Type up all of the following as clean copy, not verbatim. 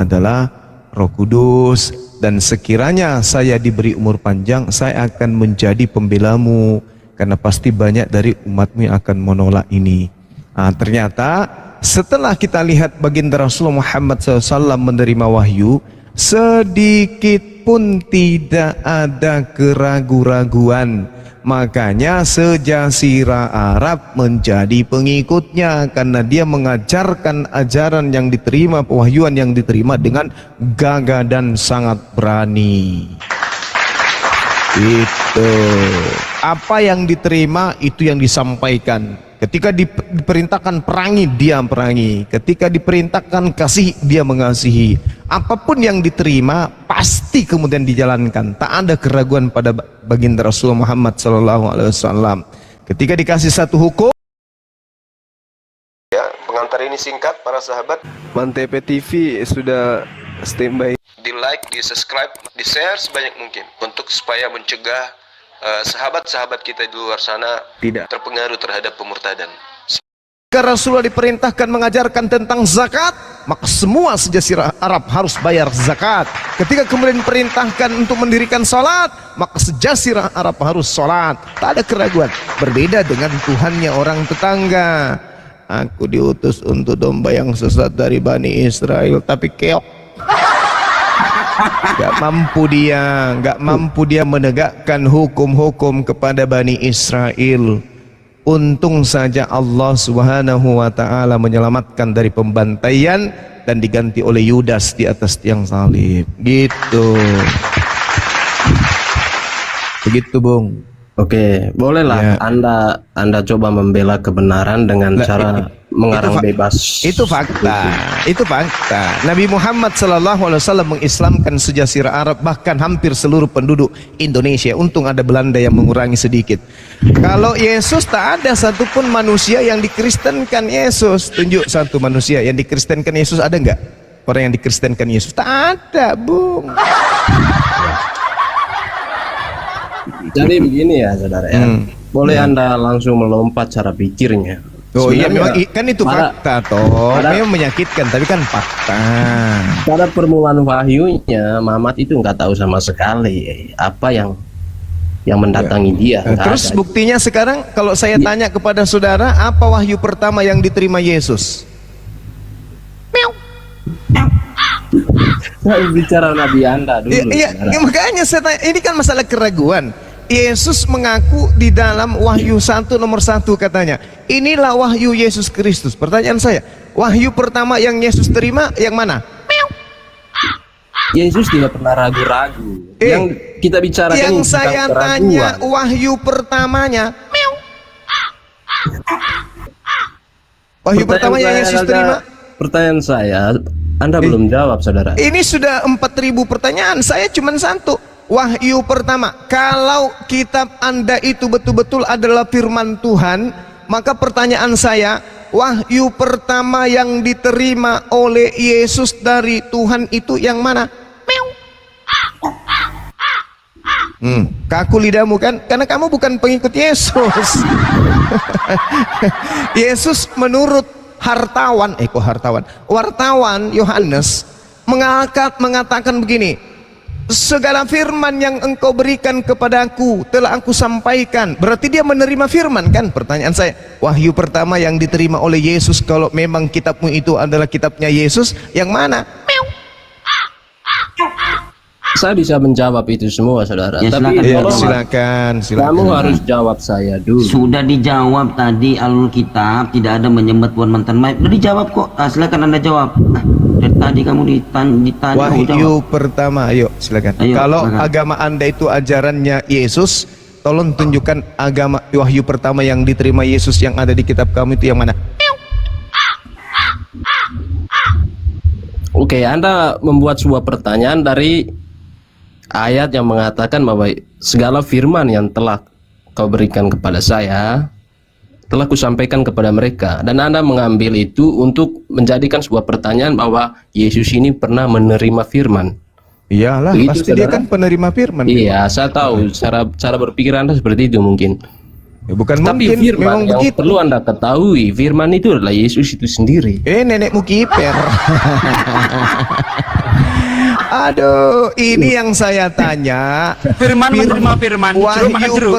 adalah Roh Kudus, dan sekiranya saya diberi umur panjang, saya akan menjadi pembelamu, karena pasti banyak dari umatmu yang akan menolak ini. Ternyata setelah kita lihat baginda Rasulullah Muhammad SAW menerima wahyu, sedikit pun tidak ada keraguan-raguan. Makanya sejazirah Arab menjadi pengikutnya, karena dia mengajarkan ajaran yang diterima, pewahyuan yang diterima dengan gagah dan sangat berani. Itu apa yang diterima, itu yang disampaikan. Ketika diperintahkan perangi, dia perangi. Ketika diperintahkan kasih, dia mengasihi. Apapun yang diterima pasti kemudian dijalankan. Tak ada keraguan pada baginda Rasulullah Muhammad SAW. Ketika dikasih satu hukum, ya, pengantar ini singkat para sahabat. Mantep TV sudah standby. Di like, di subscribe, di share sebanyak mungkin untuk supaya mencegah sahabat-sahabat kita di luar sana tidak terpengaruh terhadap pemurtadan. Jika Rasulullah diperintahkan mengajarkan tentang zakat, maka semua sejazirah Arab harus bayar zakat. Ketika kemudian diperintahkan untuk mendirikan salat, maka sejazirah Arab harus salat. Tak ada keraguan. Berbeda dengan Tuhannya orang tetangga. Aku diutus untuk domba yang sesat dari Bani Israel, tapi keok. Gak mampu dia menegakkan hukum-hukum kepada Bani Israel. Untung saja Allah Subhanahu wa ta'ala menyelamatkan dari pembantaian dan diganti oleh Yudas di atas tiang salib. Gitu. Begitu, Bung. Oke, bolehlah ya. Anda coba membela kebenaran dengan cara mengarang bebas. Itu fakta. Itu fakta. Nabi Muhammad SAW mengislamkan sejazirah Arab, bahkan hampir seluruh penduduk Indonesia. Untung ada Belanda yang mengurangi sedikit. Kalau Yesus, tak ada satupun manusia yang dikristenkan Yesus. Tunjuk satu manusia yang dikristenkan Yesus, ada nggak? Orang yang dikristenkan Yesus? Tak ada, Bung. Jadi begini ya saudara ya, boleh Anda langsung melompat cara pikirnya. Oh iya, memang kan itu fakta toh. Memang menyakitkan, tapi kan fakta. Pada permulaan wahyunya, Muhammad itu nggak tahu sama sekali apa yang mendatangi dia. Terus buktinya sekarang kalau saya tanya kepada saudara, apa wahyu pertama yang diterima Yesus? Saya bicara Nabi Anda dulu. Iya, makanya saya tanya, ini kan masalah keraguan. Yesus mengaku di dalam Wahyu 1 nomor 1 katanya, inilah wahyu Yesus Kristus. Pertanyaan saya, wahyu pertama yang Yesus terima yang mana? Yesus tidak pernah ragu-ragu. Yang kita bicarakan yang saya tanya wahyu pertamanya. Wahyu pertama yang Yesus terima. Pertanyaan saya, Anda belum jawab saudara. Ini sudah 4.000 pertanyaan, saya cuma satu. Wahyu pertama, kalau kitab Anda itu betul-betul adalah firman Tuhan, maka pertanyaan saya, wahyu pertama yang diterima oleh Yesus dari Tuhan itu yang mana? Kaku lidahmu kan? Karena kamu bukan pengikut Yesus. Yesus menurut wartawan Yohanes mengatakan begini, segala firman yang engkau berikan kepadaku telah aku sampaikan. Berarti dia menerima firman kan? Pertanyaan saya, wahyu pertama yang diterima oleh Yesus, kalau memang kitabmu itu adalah kitabnya Yesus, yang mana? Saya bisa menjawab itu semua saudara, ya, tapi silakan. Kamu harus jawab saya dulu. Sudah dijawab tadi, Alkitab tidak ada menyembah Tuhan mantan mayat. Sudah dijawab kok. Silakan Anda jawab. Dari tadi kamu ditanya. Wahyu pertama, ayo silakan. Kalau agama Anda itu ajarannya Yesus, tolong tunjukkan agama wahyu pertama yang diterima Yesus yang ada di kitab kamu itu yang mana? Oke, Anda membuat sebuah pertanyaan dari ayat yang mengatakan bahwa segala firman yang telah kau berikan kepada saya telah kusampaikan kepada mereka, dan Anda mengambil itu untuk menjadikan sebuah pertanyaan bahwa Yesus ini pernah menerima firman. Iyalah, pasti dia kan penerima firman. Iya, saya tahu cara berpikir Anda seperti itu mungkin. bukan Tapi mungkin, firman memang yang begitu. perlu Anda ketahui, firman itu adalah Yesus itu sendiri. Nenekmu kiper. Aduh, ini yang saya tanya. Firman menerima firman, jeruk makan jeruk.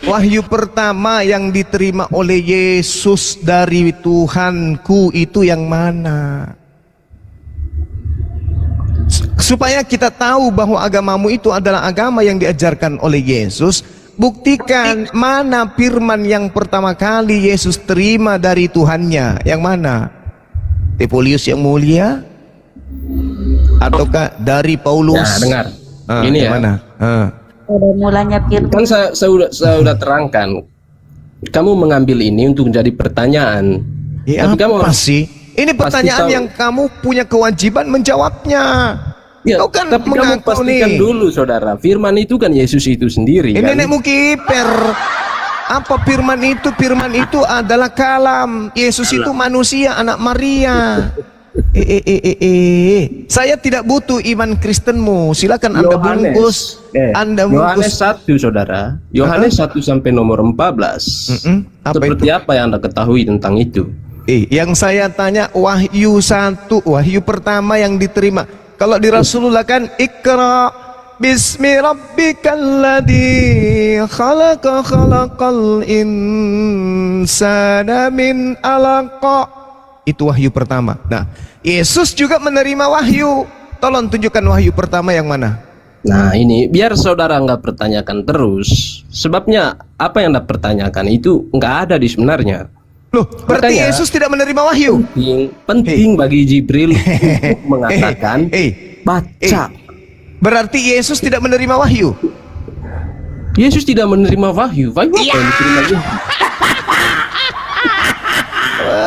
Wahyu pertama yang diterima oleh Yesus dari Tuhanku itu yang mana? Supaya kita tahu bahwa agamamu itu adalah agama yang diajarkan oleh Yesus, buktikan mana firman yang pertama kali Yesus terima dari Tuhannya. Yang mana? Tepolius yang mulia? Ataukah dari Paulus? Nah, dengar. Ini yang ya. mana? Pada mulanya firman. Kan saya udah terangkan. Kamu mengambil ini untuk menjadi pertanyaan. Ya, Tapi kamu apa sih? Ini pertanyaan tahu. yang kamu punya kewajiban menjawabnya. Ya, Kau kan tapi kamu mengaku pastikan nih. dulu, saudara. Firman itu kan Yesus itu sendiri. Ini Kan? nenekmu kiper. Apa firman itu? Firman itu adalah kalam. Yesus itu manusia, anak Maria. Saya tidak butuh iman Kristenmu. Silakan Anda bungkus. Anda Yohanes bungkus. 1, saudara. Yohanes 1 sampai nomor 14. Apa Seperti itu? apa yang Anda ketahui tentang itu? Yang saya tanya Wahyu 1, Wahyu pertama yang diterima. Kalau di Rasulullah kan Iqra bismi rabbikal ladzi khalaqal insana min alaqa. Itu wahyu pertama. Nah, Yesus juga menerima wahyu. Tolong tunjukkan wahyu pertama yang mana? Nah, ini biar saudara nggak pertanyakan terus. Sebabnya apa yang Anda pertanyakan itu nggak ada di sebenarnya. Loh, berarti Makanya- Yesus tidak menerima wahyu. Penting bagi Jibril untuk mengatakan baca. Berarti Yesus tidak menerima wahyu. Yesus tidak menerima wahyu. Wahyu apa yang diterima Yesus?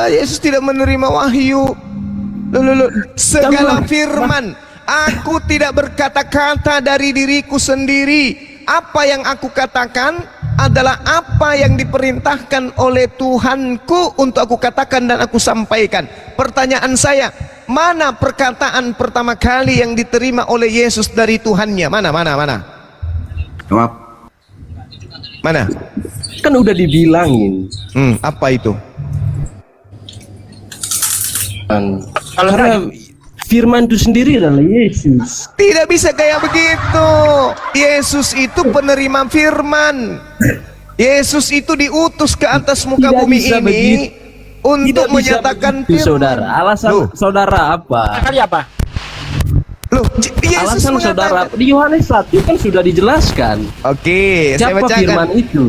Yesus tidak menerima wahyu. Loh. Segala firman, aku tidak berkata-kata dari diriku sendiri. Apa yang aku katakan adalah apa yang diperintahkan oleh Tuhanku untuk aku katakan dan aku sampaikan. Pertanyaan saya, mana perkataan pertama kali yang diterima oleh Yesus dari Tuhannya? Mana? Jawab. Mana? Kan udah dibilangin. Apa itu? Karena firman itu sendiri adalah Yesus. Tidak bisa kayak begitu. Yesus itu penerima firman. Yesus itu diutus ke atas muka Tidak bumi bisa ini begitu. untuk Tidak bisa menyatakan begitu, firman. saudara. Alasan Loh. saudara apa? Kali apa? Loh, Yesus Alasan saudara mengatakan. di Yohanes 1 kan sudah dijelaskan. Oke, saya Siapa bacakan. firman itu?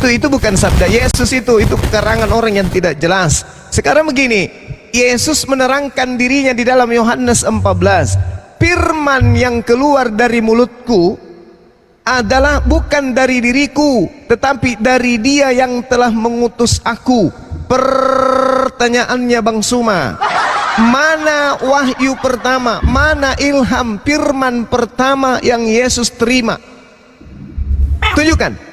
Itu bukan sabda Yesus, itu karangan orang yang tidak jelas. Sekarang begini, Yesus menerangkan dirinya di dalam Yohanes 14. Firman yang keluar dari mulutku adalah bukan dari diriku, tetapi dari Dia yang telah mengutus aku. Pertanyaannya Bang Suma, mana wahyu pertama, mana ilham firman pertama yang Yesus terima? Tunjukkan.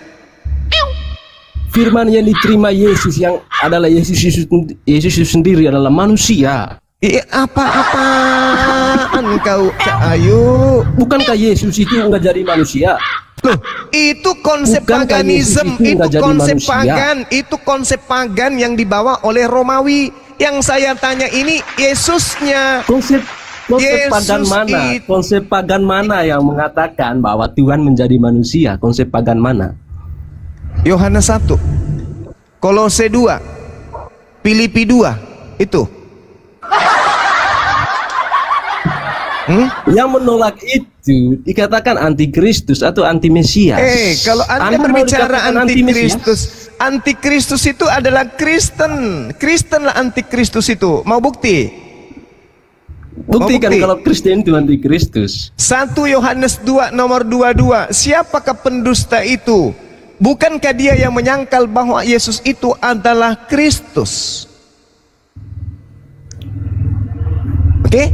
Firman yang diterima Yesus yang adalah Yesus itu sendiri adalah manusia. Apa-apaan kau, Ayu? Bukankah Yesus itu nggak jadi manusia? Loh, itu konsep Bukankah paganisme, Yesus itu itu nggak jadi konsep manusia? pagan, itu konsep pagan yang dibawa oleh Romawi. Yang saya tanya ini Yesusnya. Konsep Yesus pagan mana? itu- Konsep pagan mana yang mengatakan bahwa Tuhan menjadi manusia? Konsep pagan mana? Yohanes 1, Kolose 2, Filipi 2, itu. Yang menolak itu dikatakan antikristus atau anti Mesias. Kalau Anda mau berbicara dikatakan antikristus, antikristus itu adalah Kristen. Kristenlah antikristus itu. Mau bukti? Buktikan bukti. kalau Kristen itu antikristus. 1 Yohanes 2 nomor 22. Siapakah pendusta itu? Bukankah dia yang menyangkal bahwa Yesus itu adalah Kristus? Oke?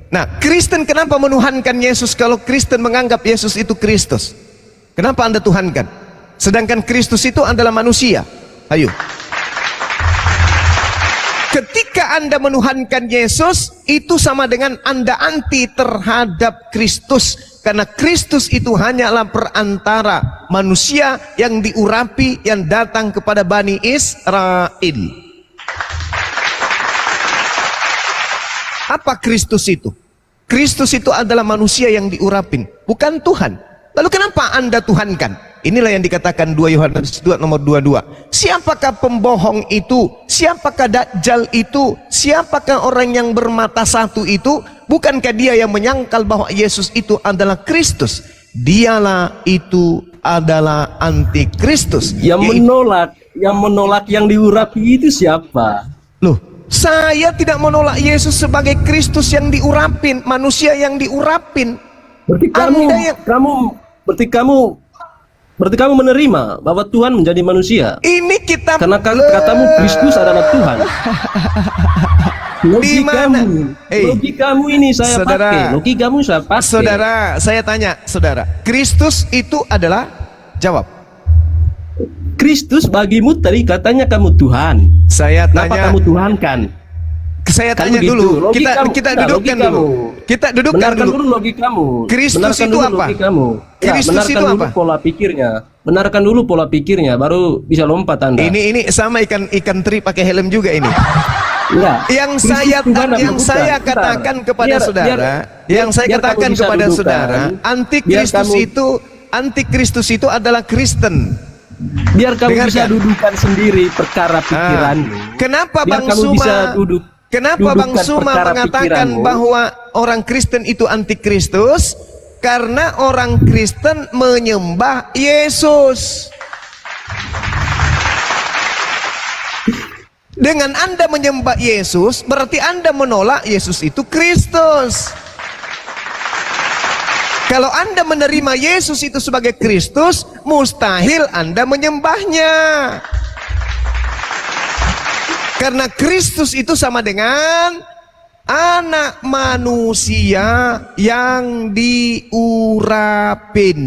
Nah, Kristen kenapa menuhankan Yesus kalau Kristen menganggap Yesus itu Kristus? Kenapa Anda tuhankan? Sedangkan Kristus itu adalah manusia. Ayo. Ketika Anda menuhankan Yesus, itu sama dengan Anda anti terhadap Kristus. Karena Kristus itu hanyalah perantara manusia yang diurapi yang datang kepada Bani Israel. Apa Kristus itu? Kristus itu adalah manusia yang diurapin, bukan Tuhan. Lalu kenapa Anda tuhankan? Inilah yang dikatakan 2 Yohanes 2 nomor 22. Siapakah pembohong itu? Siapakah Dajjal itu? Siapakah orang yang bermata satu itu? Bukankah dia yang menyangkal bahwa Yesus itu adalah Kristus? Dialah itu adalah antikristus. Yang menolak yang diurapi itu siapa? Loh, saya tidak menolak Yesus sebagai Kristus yang diurapin, manusia yang diurapin. Berarti kamu menerima bahwa Tuhan menjadi manusia. Ini kitab. Karena katamu Kristus adalah Tuhan. Logikamu ini saya pakai. Logikamu saya pakai. Saudara, saya tanya, saudara, Kristus itu adalah, jawab. Kristus bagimu tadi katanya kamu Tuhan. Saya Kenapa tanya. kamu Tuhan kan? Saya tanya gitu. dulu. Kita dudukkan dulu. Kita dudukkan Benarkan dulu. dulu logikamu. Kristus Benarkan itu dulu apa? logikamu. Kristus benarkan itu dulu apa? pola pikirnya. Benarkan dulu pola pikirnya, baru bisa lompat Anda. Ini sama ikan teri pakai helm juga ini. Enggak. Yang Kristus saya Tuhan apa bukan? katakan kepada Biar- saudara, biar kamu bisa dudukan. antikristus itu adalah Kristen. Biar kamu Dengarkan. bisa dudukan sendiri perkara pikiranmu. Kenapa Biar Bang kamu bisa Suma? Kenapa Bang dudukan Suma perkara mengatakan pikiranmu. bahwa orang Kristen itu antikristus? Karena orang Kristen menyembah Yesus. Dengan Anda menyembah Yesus, berarti Anda menolak Yesus itu Kristus. Kalau Anda menerima Yesus itu sebagai Kristus, mustahil Anda menyembahnya. Karena Kristus itu sama dengan anak manusia yang diurapin.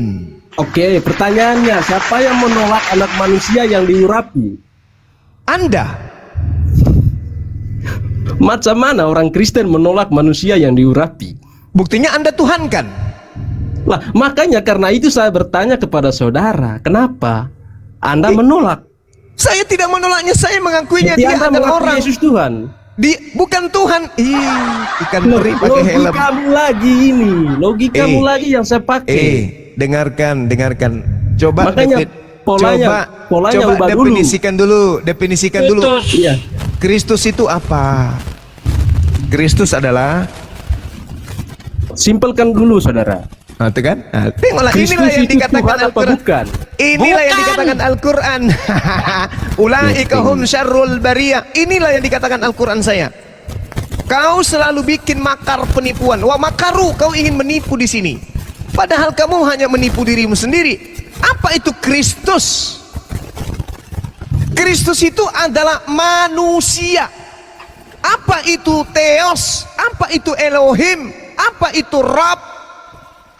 Oke, pertanyaannya, siapa yang menolak anak manusia yang diurapi? Anda. Macam mana orang Kristen menolak manusia yang diurapi? Buktinya Anda tuhankan. Lah, makanya karena itu saya bertanya kepada saudara, kenapa Anda menolak? Saya tidak menolaknya, saya mengakuinya Jadi dia Anda adalah mengakui orang. Yesus Tuhan. Bukan Tuhan. Ikan teri pakai helm. Logikamu lagi ini, logikamu lagi yang saya pakai. Dengarkan. Coba Makanya polanya ubah dulu. definisikan dulu. Iya. Kristus itu apa? Kristus adalah, Simpelkan dulu saudara. nah, itu kan? Nah, tengoklah, Kristus inilah yang itu dikatakan Tuhan apa Al-Quran. bukan? Inilah yang dikatakan Al-Quran. Ulaika hum syarrul bariyah. Inilah yang dikatakan Al-Quran saya. Kau selalu bikin makar penipuan. Wah, makaru, kau ingin menipu di sini. Padahal kamu hanya menipu dirimu sendiri. Apa itu Kristus? Kristus itu adalah manusia. Apa itu Theos? Apa itu Elohim? Apa itu Rab?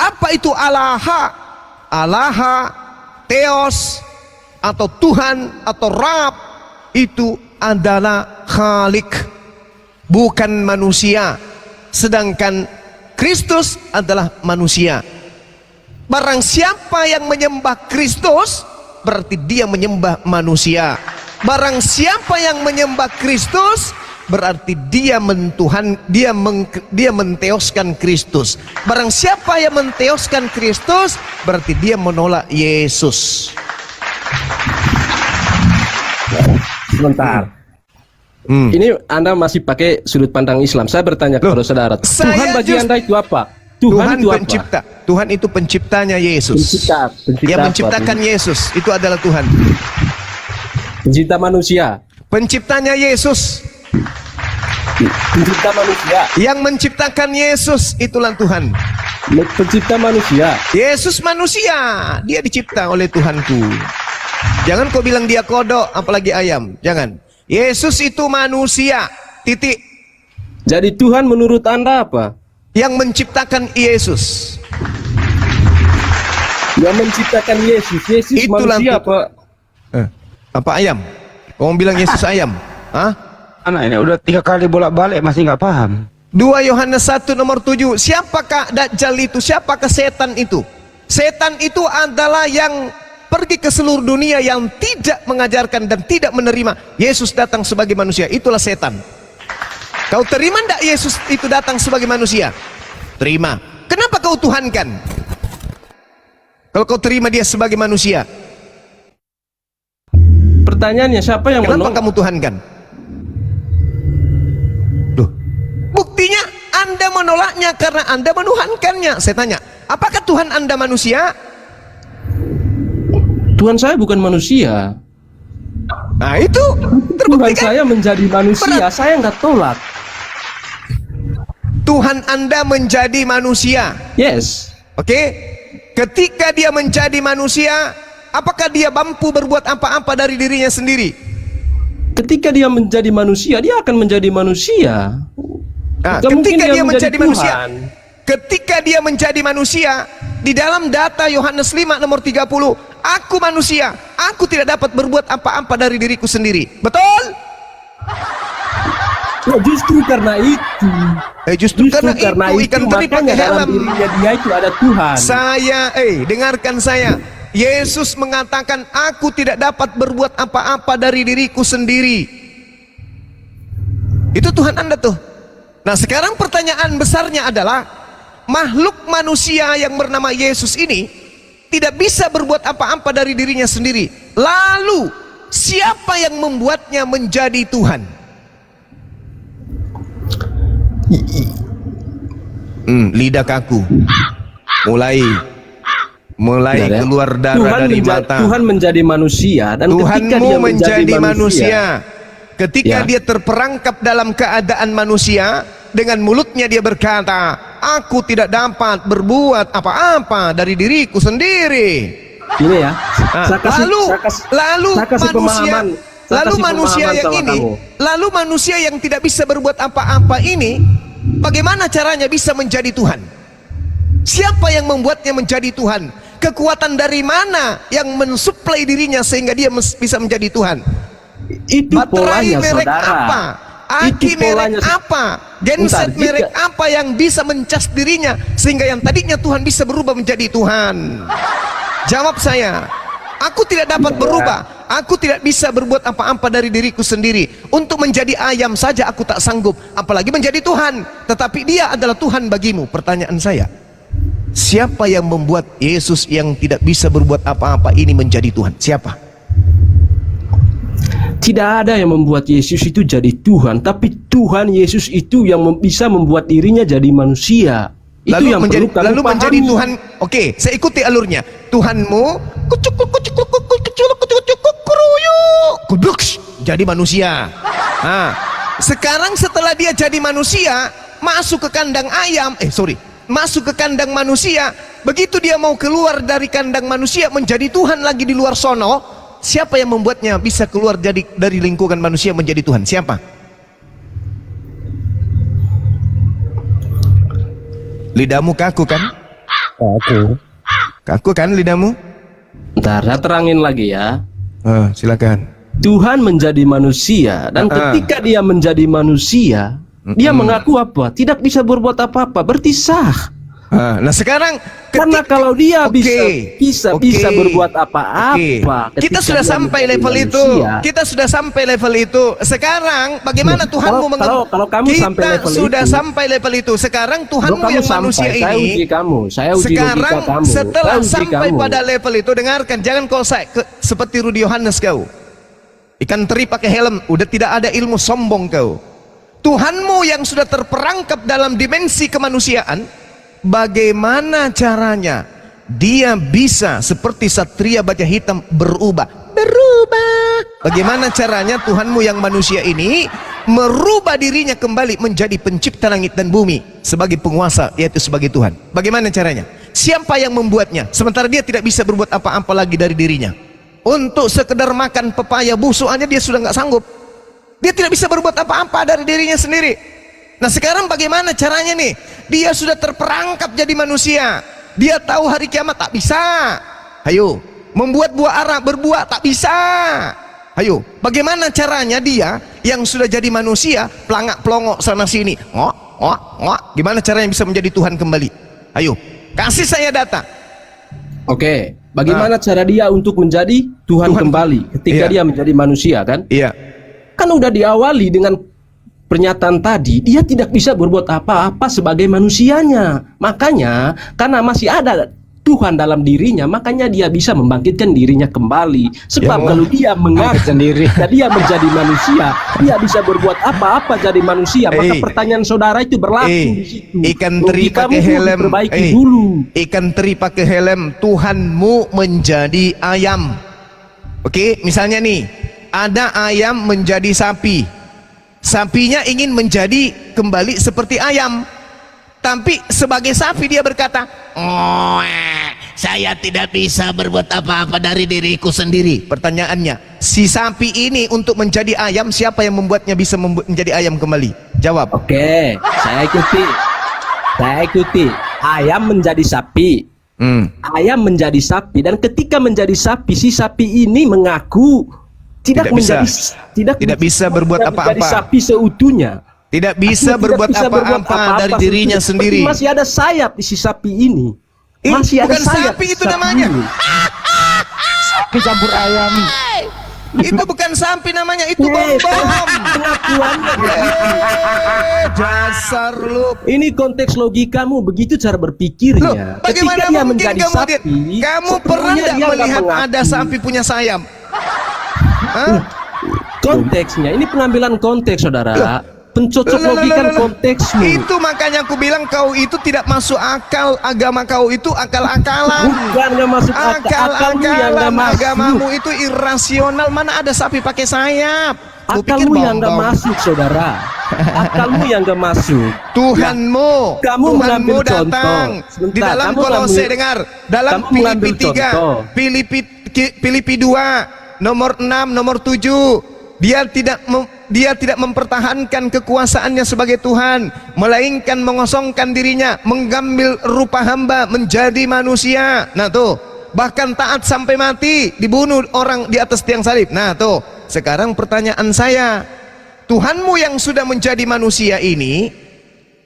Apa itu Allaha? Allaha, Theos, atau Tuhan, atau Rab, itu adalah Khalik, bukan manusia. Sedangkan Kristus adalah manusia. Barang siapa yang menyembah Kristus, berarti dia menyembah manusia. Barang siapa yang menyembah Kristus, berarti dia menteoskan Kristus. Barang siapa yang menteoskan Kristus, berarti dia menolak Yesus. Sebentar. Ini Anda masih pakai sudut pandang Islam. Saya bertanya kepada saudara, Tuhan bagi Anda itu apa? Tuhan itu pencipta. apa? Tuhan itu penciptanya Yesus. Pencipta Yang apa? menciptakan Yesus itu adalah Tuhan. Pencipta manusia. Penciptanya Yesus. Pencipta manusia. Yang menciptakan Yesus itulah Tuhan. Pencipta manusia. Yesus manusia, dia dicipta oleh Tuhanku. Jangan kau bilang dia kodok, apalagi ayam. Jangan. Yesus itu manusia. Titik. Jadi Tuhan menurut Anda apa? Yang menciptakan Yesus. Yang menciptakan Yesus. Yesus Itulah manusia apa? Apa ayam? Kau bilang Yesus ayam? Hah? Anak ini udah 3 kali bolak-balik masih nggak paham. 2 Yohanes 1 nomor 7. Siapakah Dajjal itu? Siapakah setan itu? Setan itu adalah yang pergi ke seluruh dunia, yang tidak mengajarkan dan tidak menerima Yesus datang sebagai manusia. Itulah setan. Kau terima tidak Yesus itu datang sebagai manusia? Terima. Kenapa kau tuhankan? Kalau kau terima dia sebagai manusia, Pertanyaannya, siapa yang kenapa menolak? kamu tuhankan? Duh, buktinya Anda menolaknya karena Anda menuhankannya. Saya tanya, apakah Tuhan Anda manusia? Tuhan saya bukan manusia. Nah itu Tuhan terbukti kan? saya menjadi manusia, saya nggak tolak. Tuhan Anda menjadi manusia. Yes. Oke? Ketika dia menjadi manusia, apakah dia mampu berbuat apa-apa dari dirinya sendiri? Ketika dia menjadi manusia, dia akan menjadi manusia. Nah, Nggak mungkin ketika dia menjadi Tuhan. manusia, ketika dia menjadi manusia, di dalam data Yohanes 5 nomor 30, aku manusia, aku tidak dapat berbuat apa-apa dari diriku sendiri. Betul? Ya, justru karena itu. Justru karena itu ikan teri pakai makanya dalam helm. dirinya dia itu ada Tuhan. Dengarkan saya. Yesus mengatakan, aku tidak dapat berbuat apa-apa dari diriku sendiri. Itu Tuhan Anda tuh. Nah sekarang pertanyaan besarnya adalah, makhluk manusia yang bernama Yesus ini tidak bisa berbuat apa-apa dari dirinya sendiri. Lalu siapa yang membuatnya menjadi Tuhan? Lidah kaku, mulai Benar, ya? keluar darah dari mata. Tuhan menjadi manusia, dan ketika dia Tuhanmu menjadi manusia. Ketika Ya. dia terperangkap dalam keadaan manusia, dengan mulutnya dia berkata, aku tidak dapat berbuat apa-apa dari diriku sendiri. Ini ya. Nah, lalu manusia yang tidak bisa berbuat apa-apa ini, bagaimana caranya bisa menjadi Tuhan? Siapa yang membuatnya menjadi Tuhan? Kekuatan dari mana yang mensuplai dirinya sehingga dia bisa menjadi Tuhan? Itu Baterai polanya, merek saudara. apa? Aki merek apa? Genset merek apa yang bisa mencas dirinya sehingga yang tadinya Tuhan bisa berubah menjadi Tuhan? Jawab saya. Aku tidak dapat berubah. Aku tidak bisa berbuat apa-apa dari diriku sendiri. Untuk menjadi ayam saja aku tak sanggup, apalagi menjadi Tuhan. Tetapi dia adalah Tuhan bagimu. Pertanyaan saya, siapa yang membuat Yesus yang tidak bisa berbuat apa-apa ini menjadi Tuhan? Siapa? Tidak ada yang membuat Yesus itu jadi Tuhan, tapi Tuhan Yesus itu yang bisa membuat dirinya jadi manusia. Itu yang perlu menjadi Tuhan. Oke, saya ikuti alurnya. Tuhanmu jadi manusia. Nah, sekarang setelah dia jadi manusia, masuk ke kandang ayam, masuk ke kandang manusia. Begitu dia mau keluar dari kandang manusia menjadi Tuhan lagi di luar sono, siapa yang membuatnya bisa keluar dari lingkungan manusia menjadi Tuhan? Siapa? Lidahmu kaku kan? Kaku kan lidahmu? Ntar saya terangin lagi ya. Silakan. Tuhan menjadi manusia, dan ketika dia menjadi manusia, dia mengaku apa? Tidak bisa berbuat apa-apa, berarti sah. Nah sekarang karena kalau dia bisa berbuat apa-apa, kita sudah sampai level itu. Kita sudah sampai level itu. Sekarang bagaimana Tuhanmu kalau kamu sampai level itu, sudah sampai level itu. Sekarang Tuhanmu yang manusia ini. Saya uji kamu. Sekarang logika kamu. Setelah sampai pada level itu, dengarkan, jangan kau seperti Rudi Yohanes kau. Ikan teri pakai helm, udah tidak ada ilmu, sombong kau. Tuhanmu yang sudah terperangkap dalam dimensi kemanusiaan, bagaimana caranya dia bisa seperti satria baja hitam berubah? Bagaimana caranya Tuhanmu yang manusia ini merubah dirinya kembali menjadi pencipta langit dan bumi sebagai penguasa, yaitu sebagai Tuhan? Bagaimana caranya? Siapa yang membuatnya? Sementara dia tidak bisa berbuat apa-apa lagi dari dirinya. Untuk sekedar makan pepaya busuk aja dia sudah nggak sanggup. Dia tidak bisa berbuat apa-apa dari dirinya sendiri. Nah sekarang bagaimana caranya nih? Dia sudah terperangkap jadi manusia. Dia tahu hari kiamat, tak bisa. Ayo, membuat buah ara berbuah, tak bisa. Ayo, bagaimana caranya dia yang sudah jadi manusia pelangak pelongok sana sini? Gimana caranya bisa menjadi Tuhan kembali? Ayo, kasih saya data. Oke, bagaimana cara dia untuk menjadi Tuhan kembali ketika Iya. dia menjadi manusia kan? Iya. Kan udah diawali dengan pernyataan tadi, dia tidak bisa berbuat apa-apa sebagai manusianya. Makanya, karena masih ada Tuhan dalam dirinya, makanya dia bisa membangkitkan dirinya kembali. Sebab Ya, kalau dia mengaku sendiri. dan dia menjadi manusia, dia bisa berbuat apa-apa jadi manusia. Maka pertanyaan saudara itu berlaku di situ. Ikan teri Logikamu pakai tuh helm. diperbaiki dulu. Ikan teri pakai helm. Tuhanmu menjadi ayam. Oke, misalnya nih, ada ayam menjadi sapi. Sapinya ingin menjadi kembali seperti ayam. Tapi sebagai sapi dia berkata, saya tidak bisa berbuat apa-apa dari diriku sendiri. Pertanyaannya, si sapi ini untuk menjadi ayam, siapa yang membuatnya bisa menjadi ayam kembali? Jawab. Oke, saya ikuti. Saya ikuti. Ayam menjadi sapi. Ayam menjadi sapi, dan ketika menjadi sapi, si sapi ini mengaku tidak bisa berbuat menjadi apa-apa. sapi seutuhnya. Tidak bisa Artinya berbuat tidak bisa apa-apa dari dirinya seutuhnya. sendiri. Seperti masih ada sayap di si sapi ini. Masih ada bukan sayap sapi di itu sapi namanya. ini. Sapi campur ayam. Itu bukan sapi namanya, itu bom. Pengakuannya. Dasar lu. Ini konteks logikamu, begitu cara Loh, berpikirnya. bagaimana Ketika dia mungkin menjadi kamu sapi, kamu pernah sepenuhnya tidak dia nggak melihat mengaku. ada sapi punya sayap? Hah? Konteksnya, ini pengambilan konteks, saudara. Pencocok logikan konteksmu. Itu makanya aku bilang kau itu tidak masuk akal. Agama kau itu akal-akalan. Bukan nggak masuk akal, akalmu yang nggak Akal-akalan. masuk. Agamamu itu irasional. Mana ada sapi pakai sayap? Ku pikir Akalmu yang nggak bongbong. masuk, saudara. Akalmu yang nggak masuk. Tuhanmu, Kamu Tuhanmu mengambil datang contoh. Sebentar, di dalam kamu Kolose, mengambil- dengar dalam kamu mengambil Filipi 3, contoh. Filipi 2, nomor 6, nomor 7. Dia tidak mempertahankan kekuasaannya sebagai Tuhan, melainkan mengosongkan dirinya, mengambil rupa hamba, menjadi manusia. Nah tuh, bahkan taat sampai mati, dibunuh orang di atas tiang salib. Nah tuh, sekarang pertanyaan saya, Tuhanmu yang sudah menjadi manusia ini,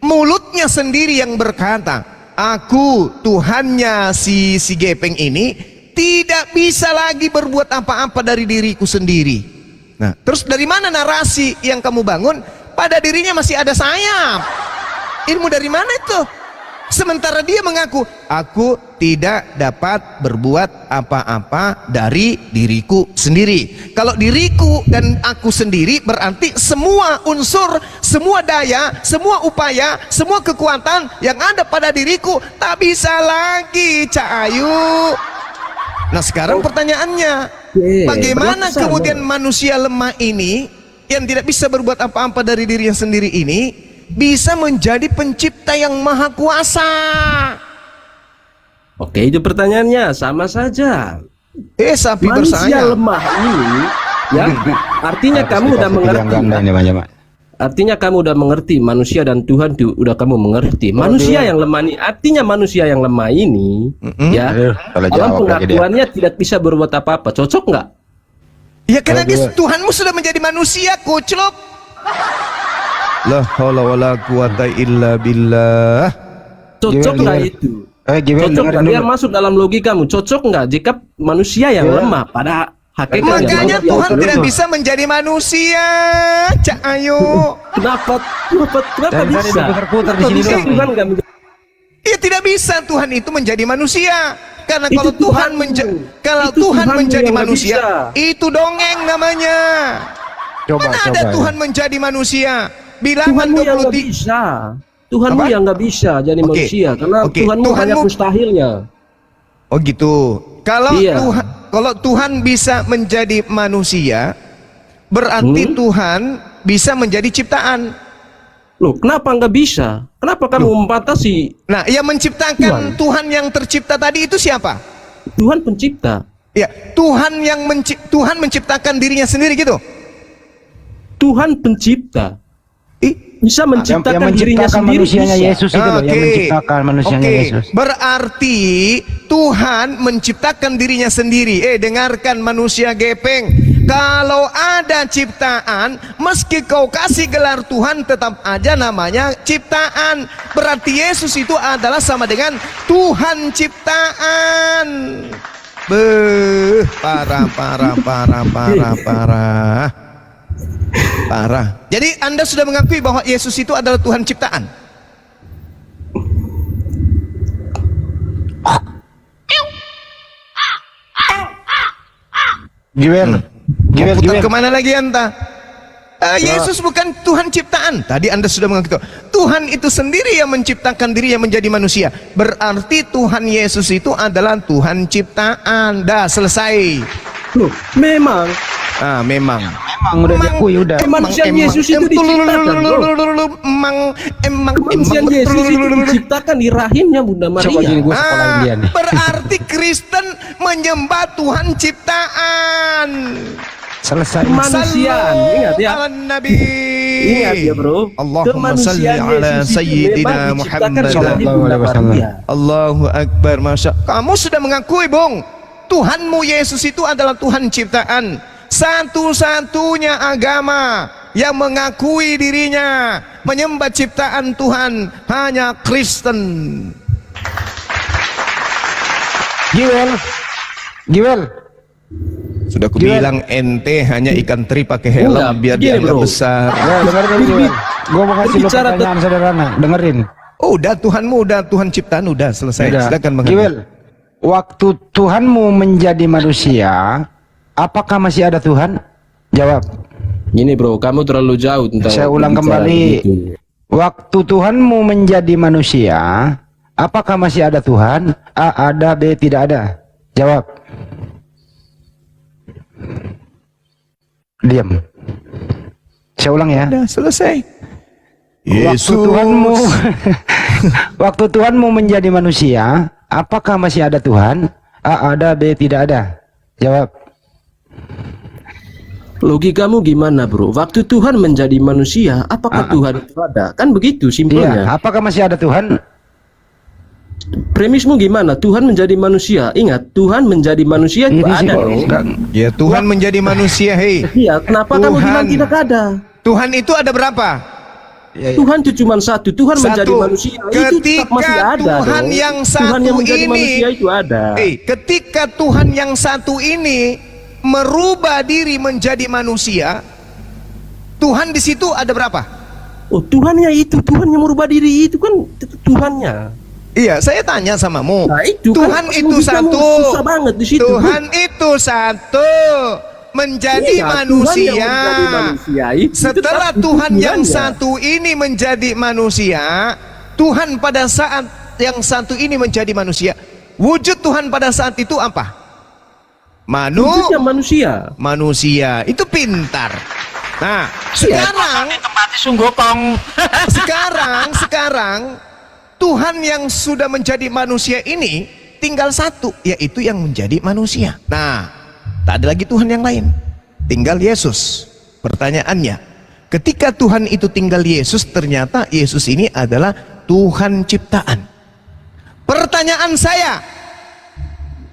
mulutnya sendiri yang berkata, aku Tuhannya si Gepeng ini tidak bisa lagi berbuat apa-apa dari diriku sendiri. Nah, terus dari mana narasi yang kamu bangun? Pada dirinya masih ada sayap. Ilmu dari mana itu? Sementara dia mengaku, aku tidak dapat berbuat apa-apa dari diriku sendiri. Kalau diriku dan aku sendiri berarti semua unsur, semua daya, semua upaya, semua kekuatan yang ada pada diriku tak bisa lagi, Cak Ayu. Nah sekarang pertanyaannya, bagaimana berlaku sama. kemudian manusia lemah ini yang tidak bisa berbuat apa-apa dari dirinya sendiri ini bisa menjadi pencipta yang maha kuasa? Oke, itu pertanyaannya sama saja. Sapi Manusia bersayap. lemah ini, ya, artinya kamu udah mengerti. Artinya kamu udah mengerti manusia dan Tuhan tuh udah kamu mengerti. Manusia yang lemah ini, artinya manusia yang lemah ini, ya, dalam pengakuannya tidak bisa berbuat apa-apa. Cocok nggak? Ya karena Tuhanmu sudah menjadi manusia, kuclok. La haula wala quwata illa billah. Cocok nggak itu? Cocok nggak? Biar masuk dalam logikamu. Cocok nggak jika manusia yang lemah pada hakikatnya? Makanya manusia Tuhan yang tidak lemah. bisa menjadi manusia, Cak Ayu. Kenapa bisa? Putar-putar di Kok sini bisa doang. Tuhan nggak menjadi? Ya tidak bisa Tuhan itu menjadi manusia. Karena Itu kalau Tuhan Tuhanmu. kalau Itu Tuhan Tuhanmu menjadi yang nggak manusia, bisa. itu dongeng namanya. Mana ada Tuhan menjadi manusia? Bilangan Tuhanmu yang nggak 23. bisa. Tuhanmu Apa? yang nggak bisa jadi Oke. manusia karena Oke. Tuhanmu banyak Tuhanmu- mustahilnya. Oh gitu. Kalau Iya. kalau Tuhan bisa menjadi manusia, berarti Tuhan bisa menjadi ciptaan. Loh, kenapa nggak bisa? Kenapa kamu membatasi? Nah, yang menciptakan Tuhan yang tercipta tadi itu siapa? Tuhan pencipta. Ya, Tuhan yang Tuhan menciptakan dirinya sendiri gitu. Tuhan pencipta. bisa menciptakan dirinya sendiri. Manusianya Bisa. Yesus itu loh, yang menciptakan manusianya Yesus. Berarti Tuhan menciptakan dirinya sendiri. Dengarkan manusia gepeng. Kalau ada ciptaan, meski kau kasih gelar Tuhan, tetap aja namanya ciptaan. Berarti Yesus itu adalah sama dengan Tuhan ciptaan. Parah. Jadi Anda sudah mengakui bahwa Yesus itu adalah Tuhan ciptaan. Putar kemana lagi anta? Yesus bukan Tuhan ciptaan. Tadi Anda sudah mengakui Tuhan itu sendiri yang menciptakan dirinya menjadi manusia. Berarti Tuhan Yesus itu adalah Tuhan ciptaan. Dah selesai. Loh, memang. Memang Udah diakui udah. Kemanusiaan Yesus itu diciptakan, bro. Kemanusiaan Yesus itu diciptakan di rahimnya Bunda Coba gini, Maria. gue sekolahin dia nih. Berarti Kristen menyembah Tuhan ciptaan. Selesai. Kemanusiaan, ingat ya. Ala Nabi. Ingat ya, bro. Allahumma salli Kemanusiaan ala Yesus itu Sayyidina memang diciptakan Muhammad. di rahim Bunda Maria. Allahu Akbar. Masya. Kamu sudah mengakui, Bung, Tuhanmu Yesus itu adalah Tuhan ciptaan. Satu-satunya agama yang mengakui dirinya menyembah ciptaan Tuhan hanya Kristen. Giwel. Sudah kubilang ente hanya ikan teri pakai helm Enggak, biar begini, dianggap bro. besar. Ya, dengerin Giwel. Gue mau kasih lu Berbicara pertanyaan sederhana. Dengerin. Udah Tuhanmu, udah Tuhan ciptaan, udah selesai. Udah. Silakan Bang. Giwel. Waktu Tuhanmu menjadi manusia, apakah masih ada Tuhan? Jawab. Gini bro, kamu terlalu jauh tentang. Saya ulang berbicara kembali. begitu. Waktu Tuhanmu menjadi manusia, apakah masih ada Tuhan? A ada, B tidak ada. Jawab. Diam. Saya ulang ya. Udah selesai. Waktu Tuhanmu waktu Tuhanmu menjadi manusia, apakah masih ada Tuhan? A ada, B tidak ada. Jawab. Logikamu gimana bro? Waktu Tuhan menjadi manusia, apakah Tuhan itu ada? Kan begitu Iya, simpelnya. apakah masih ada Tuhan? Premismu gimana? Tuhan menjadi manusia. Ingat, Tuhan menjadi manusia itu Ini sih ada kok dong. enggak. Ya Tuhan menjadi manusia, hei. Iya, kenapa kamu Tuhan. bilang tidak ada? Tuhan itu ada berapa? Tuhan itu cuma satu. Tuhan menjadi manusia itu tetap Ketika masih ada Tuhan dong. yang Tuhan satu yang menjadi ini, manusia itu ada. ketika Tuhan yang satu ini merubah diri menjadi manusia, Tuhan di situ ada berapa? Oh, Tuhannya itu, Tuhan yang merubah diri itu kan Tuhannya. Iya, saya tanya samamu. Nah, itu Tuhan kan itu logikamu satu. susah banget di situ. Tuhan itu satu menjadi Iya, manusia. Tuhan yang menjadi manusia itu Setelah tetap Tuhan yang Tuhannya. satu ini menjadi manusia, Tuhan pada saat yang satu ini menjadi manusia, wujud Tuhan pada saat itu apa? Wujudnya manusia. Manusia itu pintar. Nah, sekarang sekarang Tuhan yang sudah menjadi manusia ini tinggal satu, yaitu yang menjadi manusia. Nah, tak ada lagi Tuhan yang lain, tinggal Yesus. Pertanyaannya, ketika Tuhan itu tinggal Yesus, ternyata Yesus ini adalah Tuhan ciptaan. Pertanyaan saya,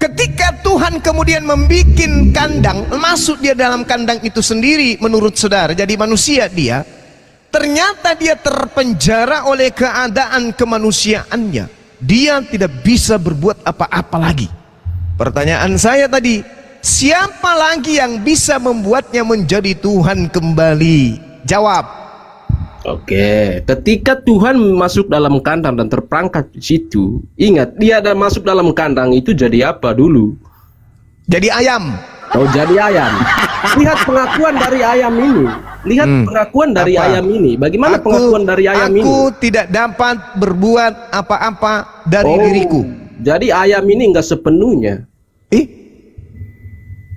ketika Tuhan kemudian membuat kandang, masuk dia dalam kandang itu sendiri, menurut saudara, jadi manusia dia, ternyata dia terpenjara oleh keadaan kemanusiaannya. Dia tidak bisa berbuat apa-apa lagi. Pertanyaan saya tadi, siapa lagi yang bisa membuatnya menjadi Tuhan kembali? Jawab. Oke, ketika Tuhan masuk dalam kandang dan terperangkap di situ, ingat dia ada masuk dalam kandang itu jadi apa dulu? Jadi ayam. Oh, jadi ayam. Lihat pengakuan dari ayam ini. Lihat pengakuan dari Apa? ayam ini. Bagaimana pengakuan dari ayam ini? Aku tidak dapat berbuat apa-apa dari diriku. Jadi ayam ini enggak sepenuhnya.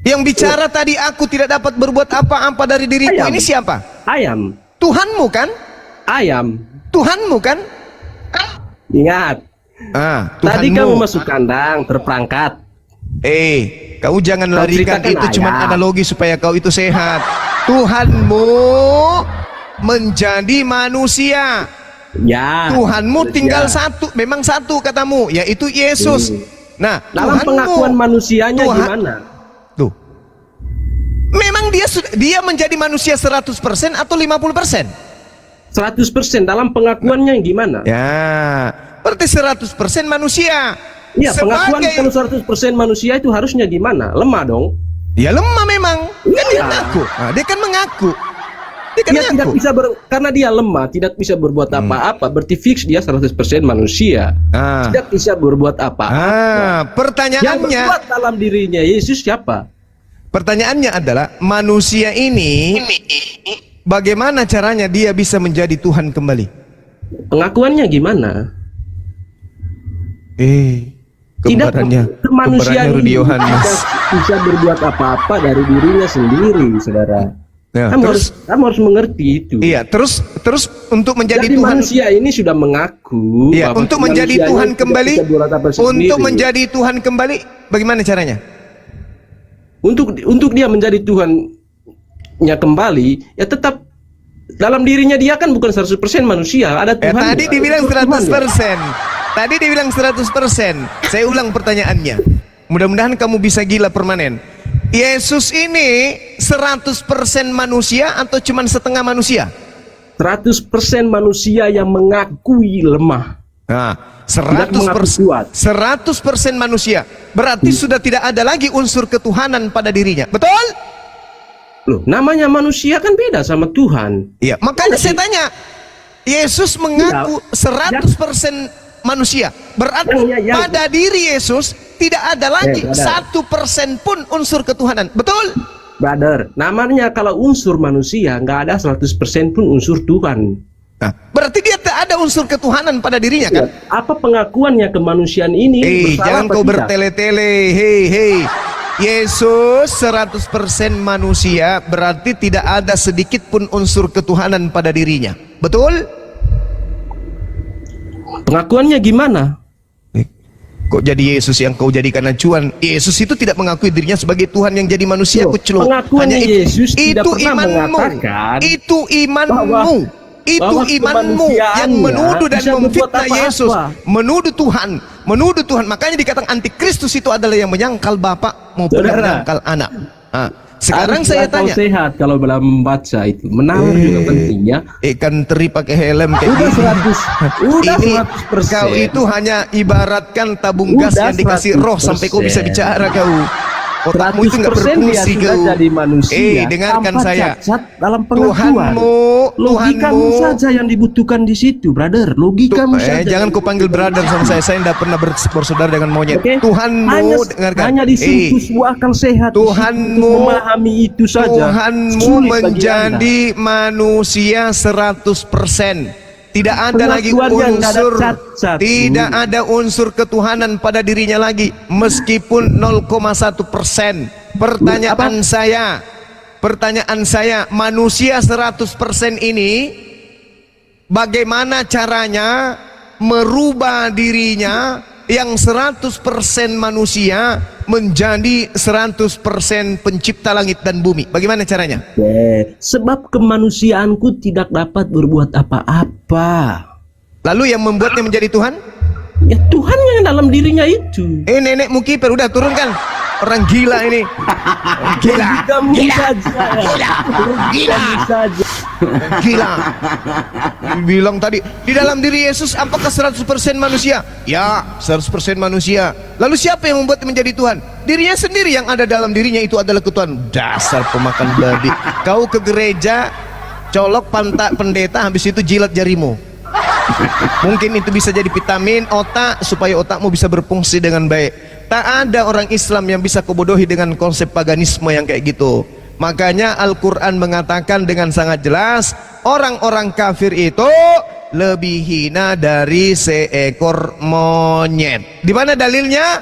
Yang bicara tadi aku tidak dapat berbuat apa-apa dari diriku, Ayam. ini siapa? Ayam. Tuhanmu kan? Ayam. Tuhanmu kan? Ingat. Tadi Tuhanmu. kamu masuk kandang, terperangkat. Kau jangan larikan, ceritakan itu cuma ayam. analogi supaya kau itu sehat. Tuhanmu menjadi manusia. Ya. Tuhanmu manusia. tinggal satu, memang satu katamu, yaitu Yesus. Nah, Dalam Tuhanmu, pengakuan manusianya gimana? Tuh. Memang dia menjadi manusia 100% atau 50%? 100% dalam pengakuannya gimana? Ya, berarti 100% manusia. Iya, pengakuan Sebagai- kalau 100% manusia itu harusnya gimana? Lemah dong. Ya lemah memang. Kan dia Iya. mengaku. Nah, dia kan mengaku. Dia kan Dia tidak mengaku. bisa karena dia lemah, tidak bisa berbuat apa-apa, berarti fix dia 100% manusia. Ah. Tidak bisa berbuat apa-apa. Yang Pertanyaannya, berbuat dalam dirinya Yesus siapa? pertanyaannya adalah manusia ini bagaimana caranya dia bisa menjadi Tuhan kembali? Pengakuannya gimana? Kembarannya kemanusiaan Rudi ini Yohanes. tidak bisa berbuat apa-apa dari dirinya sendiri, saudara. Ya, Kamu harus mengerti itu. Iya, terus untuk menjadi Jadi Tuhan. manusia ini sudah mengaku Iya, bahwa untuk menjadi kemanusiaan Tuhan tidak kembali, bisa berbuat apa untuk sendiri. menjadi Tuhan kembali, bagaimana caranya? Untuk dia menjadi Tuhannya kembali, ya tetap dalam dirinya dia kan bukan 100% manusia, ada Tuhan. Tadi dibilang 100%. Tadi dibilang 100%. Saya ulang pertanyaannya. Mudah-mudahan kamu bisa gila permanen. Yesus ini 100% manusia atau cuma setengah manusia? 100% manusia yang mengakui lemah. Nah, Tidak mengaku kuat. 100% manusia. Berarti sudah tidak ada lagi unsur ketuhanan pada dirinya. Betul? Loh, namanya manusia kan beda sama Tuhan. Iya, makanya saya tanya. Yesus mengaku 100% manusia. Berarti Ya. pada diri Yesus tidak ada lagi brother. 1% pun unsur ketuhanan. Betul? Brother, namanya kalau unsur manusia nggak ada 100% pun unsur Tuhan. Nah, berarti dia tak ada unsur ketuhanan pada dirinya kan? Apa pengakuannya kemanusiaan ini? bersalah Jangan apa kau tidak? bertele-tele. Hei. Yesus 100% manusia, berarti tidak ada sedikit pun unsur ketuhanan pada dirinya. Betul? Pengakuannya gimana? Kok jadi Yesus yang kau jadikan acuan? Yesus itu tidak mengakui dirinya sebagai Tuhan yang jadi manusia. Loh, pengakuannya Yesus tidak pernah mengatakan itu imanmu. bahwa Itu imanmu yang menuduh dan bisa berbuat memfitnah apa-apa. Yesus, menuduh Tuhan. Makanya dikatakan antikristus itu adalah yang menyangkal Bapa maupun yang Saudara. menyangkal Anak. Sekarang Harus saya akal tanya, sehat kalau dalam membaca itu. Menalar juga penting ya. ikan teri pakai helm kayak Udah gini. 100, udah Ini 100%. kau itu hanya ibaratkan tabung gas Udah yang dikasih roh sampai kau bisa 100%. bicara kau. Otakmu itu nggak 100% dia berfungsi sudah kau. jadi manusia. Dengarkan tanpa saya. cacat dalam pengakuan. Logikamu saja yang dibutuhkan di situ, brother. Logikamu saja. Jangan kau panggil brother sama saya tidak pernah bersaudara dengan monyet. Oke? Tuhanmu, dengarkan. Hanya disentuh sebuah akal sehat. Tuhanmu memahami itu saja. Tuhanmu Sulit bagi menjadi manusia 100%. Tidak ada lagi Pengakuannya nggak ada unsur, cacat. tidak ada unsur ketuhanan pada dirinya lagi, meskipun 0,1%. Pertanyaan saya, manusia 100% ini bagaimana caranya merubah dirinya yang 100% manusia menjadi 100% pencipta langit dan bumi? Bagaimana caranya? Sebab kemanusiaanku tidak dapat berbuat apa-apa. Lalu yang membuatnya menjadi Tuhan? Ya Tuhan yang dalam dirinya itu. Nenekmu kiper udah turunkan. Orang gila ini. Gila. Kamu saja. Kamu saja. Gila. Bilang tadi di dalam diri Yesus apakah 100% manusia? Ya, 100% manusia. Lalu siapa yang membuat menjadi Tuhan? Dirinya sendiri, yang ada dalam dirinya itu adalah ketuhanan. Dasar pemakan babi. Kau ke gereja, colok pantat pendeta, habis itu jilat jarimu. Mungkin itu bisa jadi vitamin otak supaya otakmu bisa berfungsi dengan baik. Tak ada orang Islam yang bisa kebodohi dengan konsep paganisme yang kayak gitu. Makanya Al-Quran mengatakan dengan sangat jelas, orang-orang kafir itu lebih hina dari seekor monyet. Di mana dalilnya?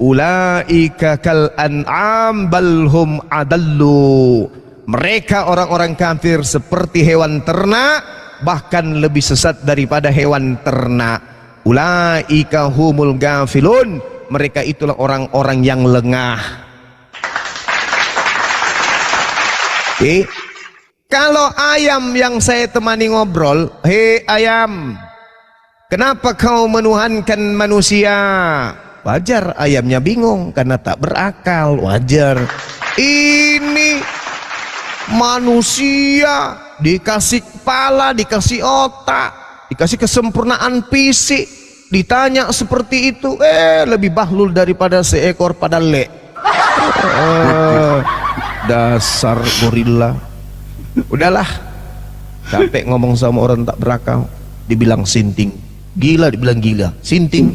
Ulaika kal an'am balhum adallu. Mereka orang-orang kafir seperti hewan ternak, bahkan lebih sesat daripada hewan ternak. Ulaika humul gafilun. Mereka itulah orang-orang yang lengah. Kalau ayam yang saya temani ngobrol, hei ayam, kenapa kau menuhankan manusia? Wajar ayamnya bingung karena tak berakal, wajar. Ini manusia dikasih kepala, dikasih otak, dikasih kesempurnaan fisik, ditanya seperti itu, lebih bahlul daripada seekor padale. Dasar gorila. Udahlah, capek ngomong sama orang tak berakal. Dibilang sinting, gila dibilang gila, sinting.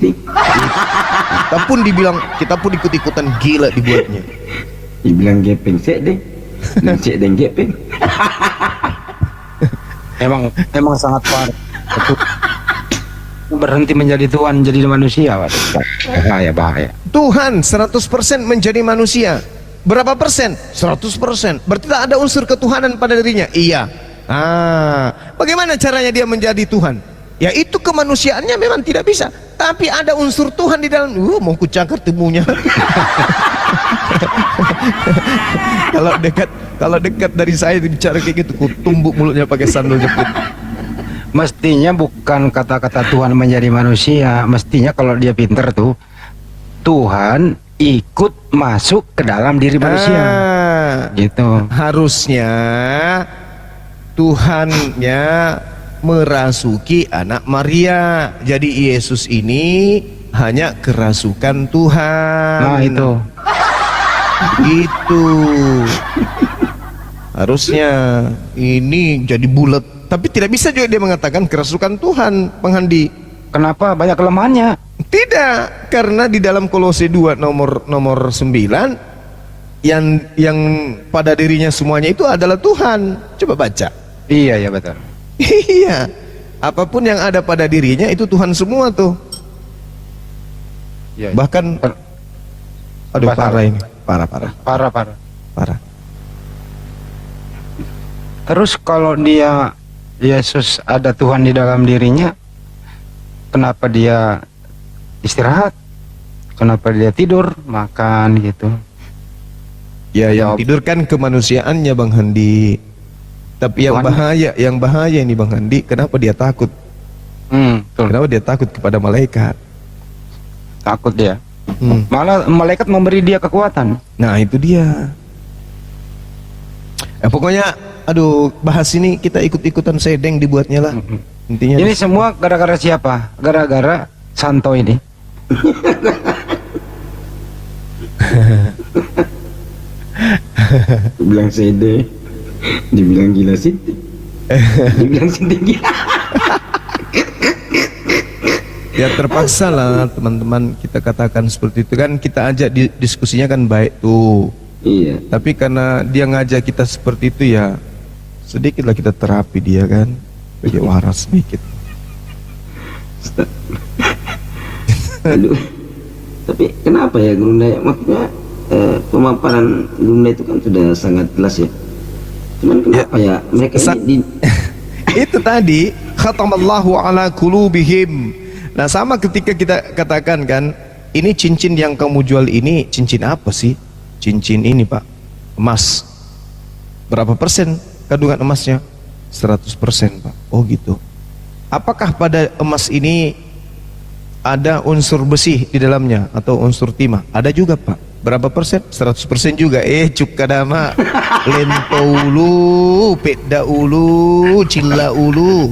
Kita pun ikut-ikutan gila dibuatnya. Dibilang gepeng sek deh. Cek dan gepeng. Emang sangat parah. Berhenti menjadi Tuhan, jadi manusia. Waduh, bahaya. Tuhan 100% menjadi manusia. Berapa persen? 100%. Berarti tak ada unsur ketuhanan pada dirinya. Iya. Bagaimana caranya dia menjadi Tuhan? Ya itu kemanusiaannya memang tidak bisa, tapi ada unsur Tuhan di dalam. Mau ku cangkar temunya. Kalau dekat dari saya bicara kayak gitu, ku tumbuk mulutnya pakai sandal jepit. Mestinya bukan kata-kata Tuhan menjadi manusia. Mestinya kalau dia pinter tuh, Tuhan ikut masuk ke dalam diri manusia. Gitu. Harusnya Tuhannya merasuki anak Maria. Jadi Yesus ini hanya kerasukan Tuhan. Nah itu. Itu harusnya ini jadi bulat. Tapi tidak bisa juga dia mengatakan kerasukan Tuhan, Penghandi. Kenapa? Banyak kelemahannya. Tidak, karena di dalam Kolose 2 nomor 9 yang pada dirinya semuanya itu adalah Tuhan. Coba baca. Iya ya betul. Iya, apapun yang ada pada dirinya itu Tuhan semua tuh. Ya, Bahkan aduh parah ini, parah. Terus kalau dia Yesus ada Tuhan di dalam dirinya, kenapa dia istirahat? Kenapa dia tidur, makan gitu? Ya yang tidur kan kemanusiaannya Bang Handi. Tapi yang bahaya ini Bang Handi, kenapa dia takut? Betul. Kenapa dia takut kepada malaikat? Takut dia. Malah malaikat memberi dia kekuatan. Nah itu dia. Pokoknya aduh, bahas ini kita ikut-ikutan sedeng dibuatnya lah. Intinya ini semua gara-gara siapa? Gara-gara Santo ini. Bilang sede, dibilang gila sinting, dibilang sinting gila. Ya terpaksa lah teman-teman kita katakan seperti itu kan, kita ajak diskusinya kan baik tuh. Iya. Tapi karena dia ngajak kita seperti itu ya sedikitlah kita terapi dia kan, bagi waras sedikit. Aduh. Tapi kenapa ya Gurunda? Maksudnya pemaparan Gurunda itu kan sudah sangat jelas ya. Cuman kenapa ya mereka ini itu tadi khatamallahu ala qulubihim. Nah sama ketika kita katakan kan, ini cincin yang kamu jual ini cincin apa sih? Cincin ini Pak, emas. Berapa persen kandungan emasnya? 100% Pak. Oh gitu. Apakah pada emas ini ada unsur besi di dalamnya atau unsur timah? Ada juga Pak. Berapa persen? 100% juga. Cukadama lento ulu, peda ulu, cilla ulu.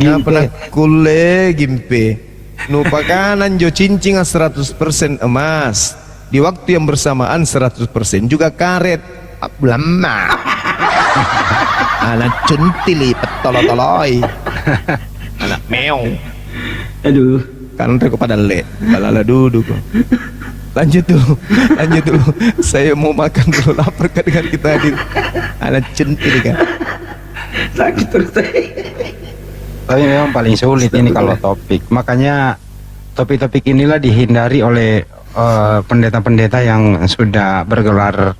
Ngapa kule gimpe? Nupakanan jo cincin 100% emas. Di waktu yang bersamaan 100% juga karet. Lama. Anak centili petolotoloi. Anak meong. aduh. Kan kepada le. Balala duduk. Lanjut dulu. Saya mau makan dulu, lapar kan dengan kita hadir. Anak centili kan. Sakit terus saya. Tapi memang paling sulit ini kalau topik. Makanya topik-topik inilah dihindari oleh pendeta-pendeta yang sudah bergelar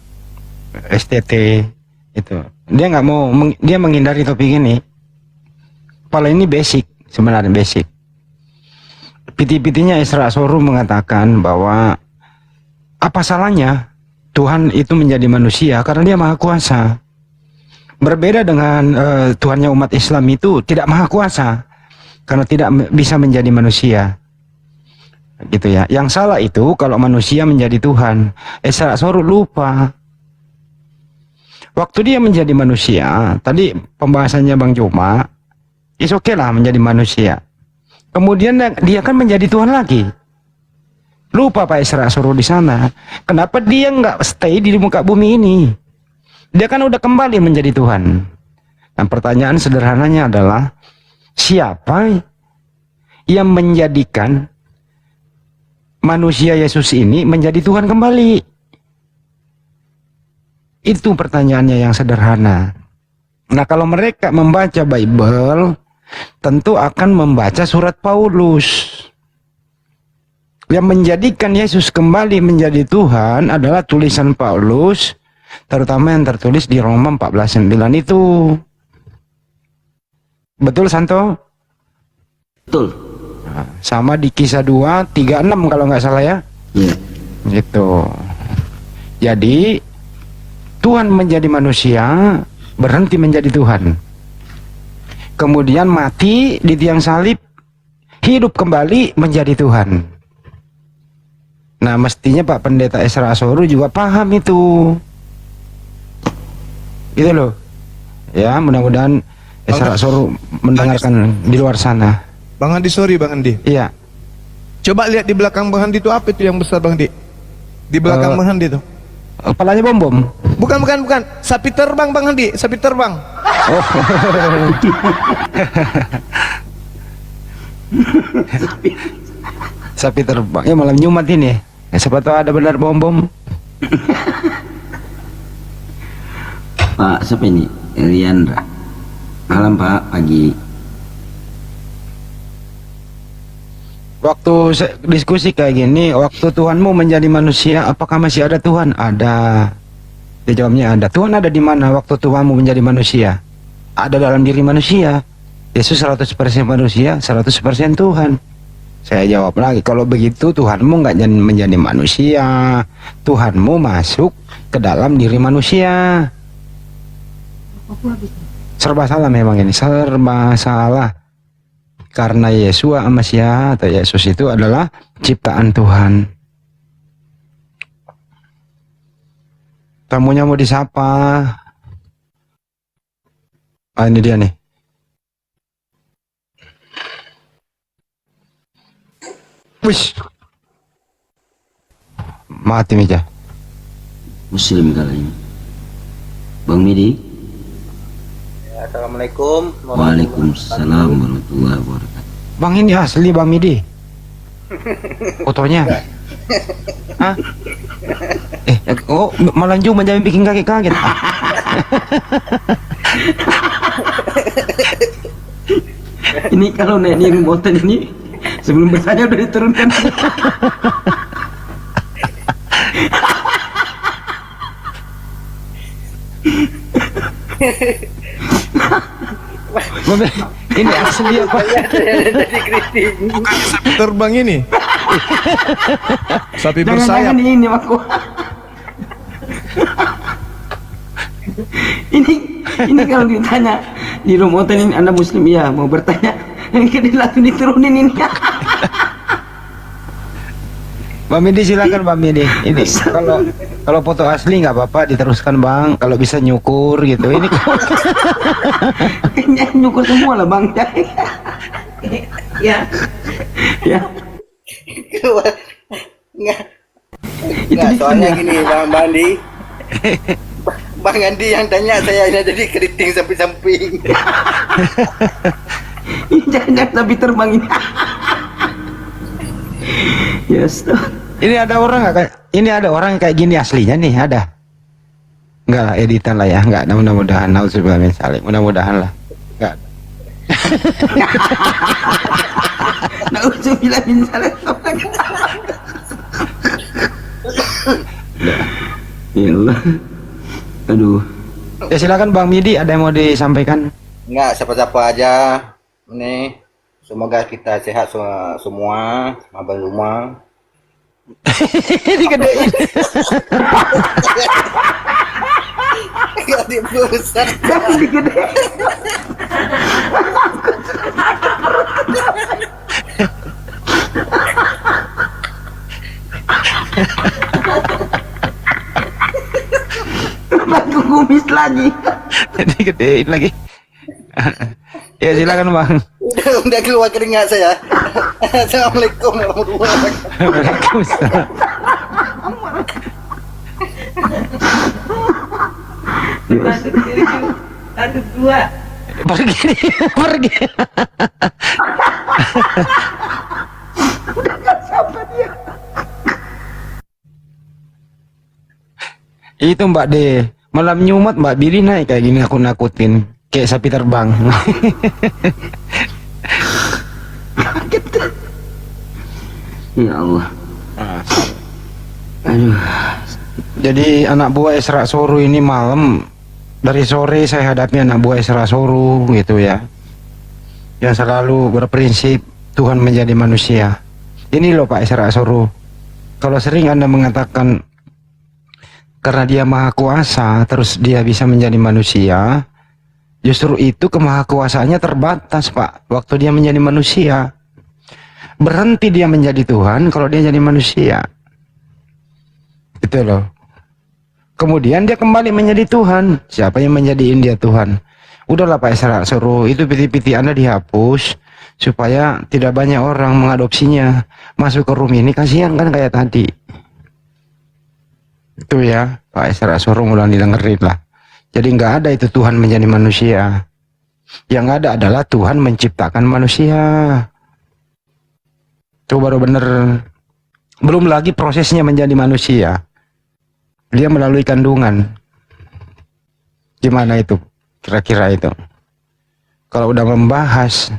STT itu. Dia nggak mau, dia menghindari topik ini. Padahal ini basic, sebenarnya basic. Piti-pitinya Isra Soru mengatakan bahwa apa salahnya Tuhan itu menjadi manusia karena dia maha kuasa. Berbeda dengan Tuhannya umat Islam itu tidak maha kuasa karena tidak bisa menjadi manusia. Gitu ya. Yang salah itu kalau manusia menjadi Tuhan. Isra Surut lupa. Waktu dia menjadi manusia, tadi pembahasannya Bang Juma, is oke lah menjadi manusia. Kemudian dia kan menjadi Tuhan lagi. Lupa Pak Isra Surut di sana. Kenapa dia nggak stay di muka bumi ini? Dia kan udah kembali menjadi Tuhan. Nah, pertanyaan sederhananya adalah, siapa yang menjadikan manusia Yesus ini menjadi Tuhan kembali? Itu pertanyaannya yang sederhana. Nah, kalau mereka membaca Bible, tentu akan membaca surat Paulus. Yang menjadikan Yesus kembali menjadi Tuhan adalah tulisan Paulus, terutama yang tertulis di Roma 14:9 itu. Betul Santo? Betul. Nah, sama di Kisah 2:36 kalau nggak salah ya. Iya. Gitu. Jadi Tuhan menjadi manusia, berhenti menjadi Tuhan. Kemudian mati di tiang salib, hidup kembali menjadi Tuhan. Nah, mestinya Pak Pendeta Isra Surut juga paham itu. Gitu loh. Ya, mudah-mudahan Isra Surut mendengarkan di luar sana. Bang Handi, sorry Bang Handi. Iya. Coba lihat di belakang Bang Handi itu apa itu yang besar Bang Handi? Di belakang Bang Handi itu. Kepalanya bom-bom. Bukan. Sapi terbang Bang Handi, sapi terbang. Oh. Sapi terbang. Ya malam Jumat ini. Ya, siapa tahu ada benar bom-bom. Pak, siapa ini? Eliandra. Malam Pak, pagi. Waktu diskusi kayak gini, waktu Tuhanmu menjadi manusia, apakah masih ada Tuhan? Ada. Dia jawabnya ada. Tuhan ada di mana waktu Tuhanmu menjadi manusia? Ada dalam diri manusia. Yesus 100% manusia, 100% Tuhan. Saya jawab lagi, kalau begitu Tuhanmu nggak menjadi manusia. Tuhanmu masuk ke dalam diri manusia. Serba salah memang ini, serba salah. Karena Yesua Masya atau Yesus itu adalah ciptaan Tuhan. Tamunya mau disapa. Ah, ini dia nih. Wish. Mati meja. Muslim kali ini. Bang Midi. Assalamualaikum. Waalaikumsalam warahmatullahi wabarakatuh. Bang ini asli Bang Midi. Fotonya. Hah? Oh, malah cuma jangan bikin kaget-kaget. Ini kalau naik di remote ini sebelum bertanya udah diturunkan. Ini asli apa? Bukan sapi terbang ini. Sapi Jangan-jangan bersayap. ini aku. ini kalau ditanya di remote ini Anda Muslim ya, mau bertanya yang langsung diturunin ini. Bang Midi silakan Bang Midi. Ini kalau foto asli nggak apa-apa diteruskan Bang. Kalau bisa nyukur gitu. Ini Nyukur semua lah Bang. Ya. Ya. Enggak, soalnya gini Bang Andi. Bang Andi yang tanya, saya ini jadi keriting samping-samping. Jangan tapi terbang ini. Yes. ini ada orang nggak kayak ini ada orang kayak gini aslinya nih ada. Enggak lah editan lah ya. Enggak, mudah-mudahan nauzubillah min dzalik. Mudah-mudahan lah. Enggak. Nauzubillah min dzalik. Ya Allah. Aduh. Ya silakan Bang Midi, ada yang mau disampaikan? Enggak, siapa-siapa aja. Nih, semoga kita sehat semua, abang rumah. Ini gedein. di pusat. Tapi gede. Aku kumis lagi. Jadi gedein lagi. Ya silakan Bang. Udah keluar keringat saya. Assalamualaikum warahmatullahi wabarakatuh. Waalaikumsalam. Aduh dua. Pergi, pergi. Itu Mbak D, malam Jumat Mbak Billy naik kayak gini, aku nakutin kayak sapi terbang. Ya Allah. Aduh. Jadi anak buah Isra Soru ini malam dari sore saya hadapi anak buah Isra Soru gitu ya, yang selalu berprinsip Tuhan menjadi manusia. Ini loh Pak Isra Soru, kalau sering Anda mengatakan karena dia maha kuasa terus dia bisa menjadi manusia, justru itu kemahakuasaannya terbatas Pak. Waktu dia menjadi manusia, berhenti dia menjadi Tuhan kalau dia jadi manusia, gitu loh. Kemudian dia kembali menjadi Tuhan. Siapa yang menjadiin dia Tuhan? Udahlah Pak Isra Soru, itu piti-piti Anda dihapus supaya tidak banyak orang mengadopsinya masuk ke room ini. Kasihan kan kayak tadi itu ya Pak Isra Soru, mulai didengerin lah. Jadi nggak ada itu Tuhan menjadi manusia. Yang ada adalah Tuhan menciptakan manusia. Itu baru bener. Belum lagi prosesnya menjadi manusia, dia melalui kandungan. Gimana itu kira-kira itu? Kalau udah membahas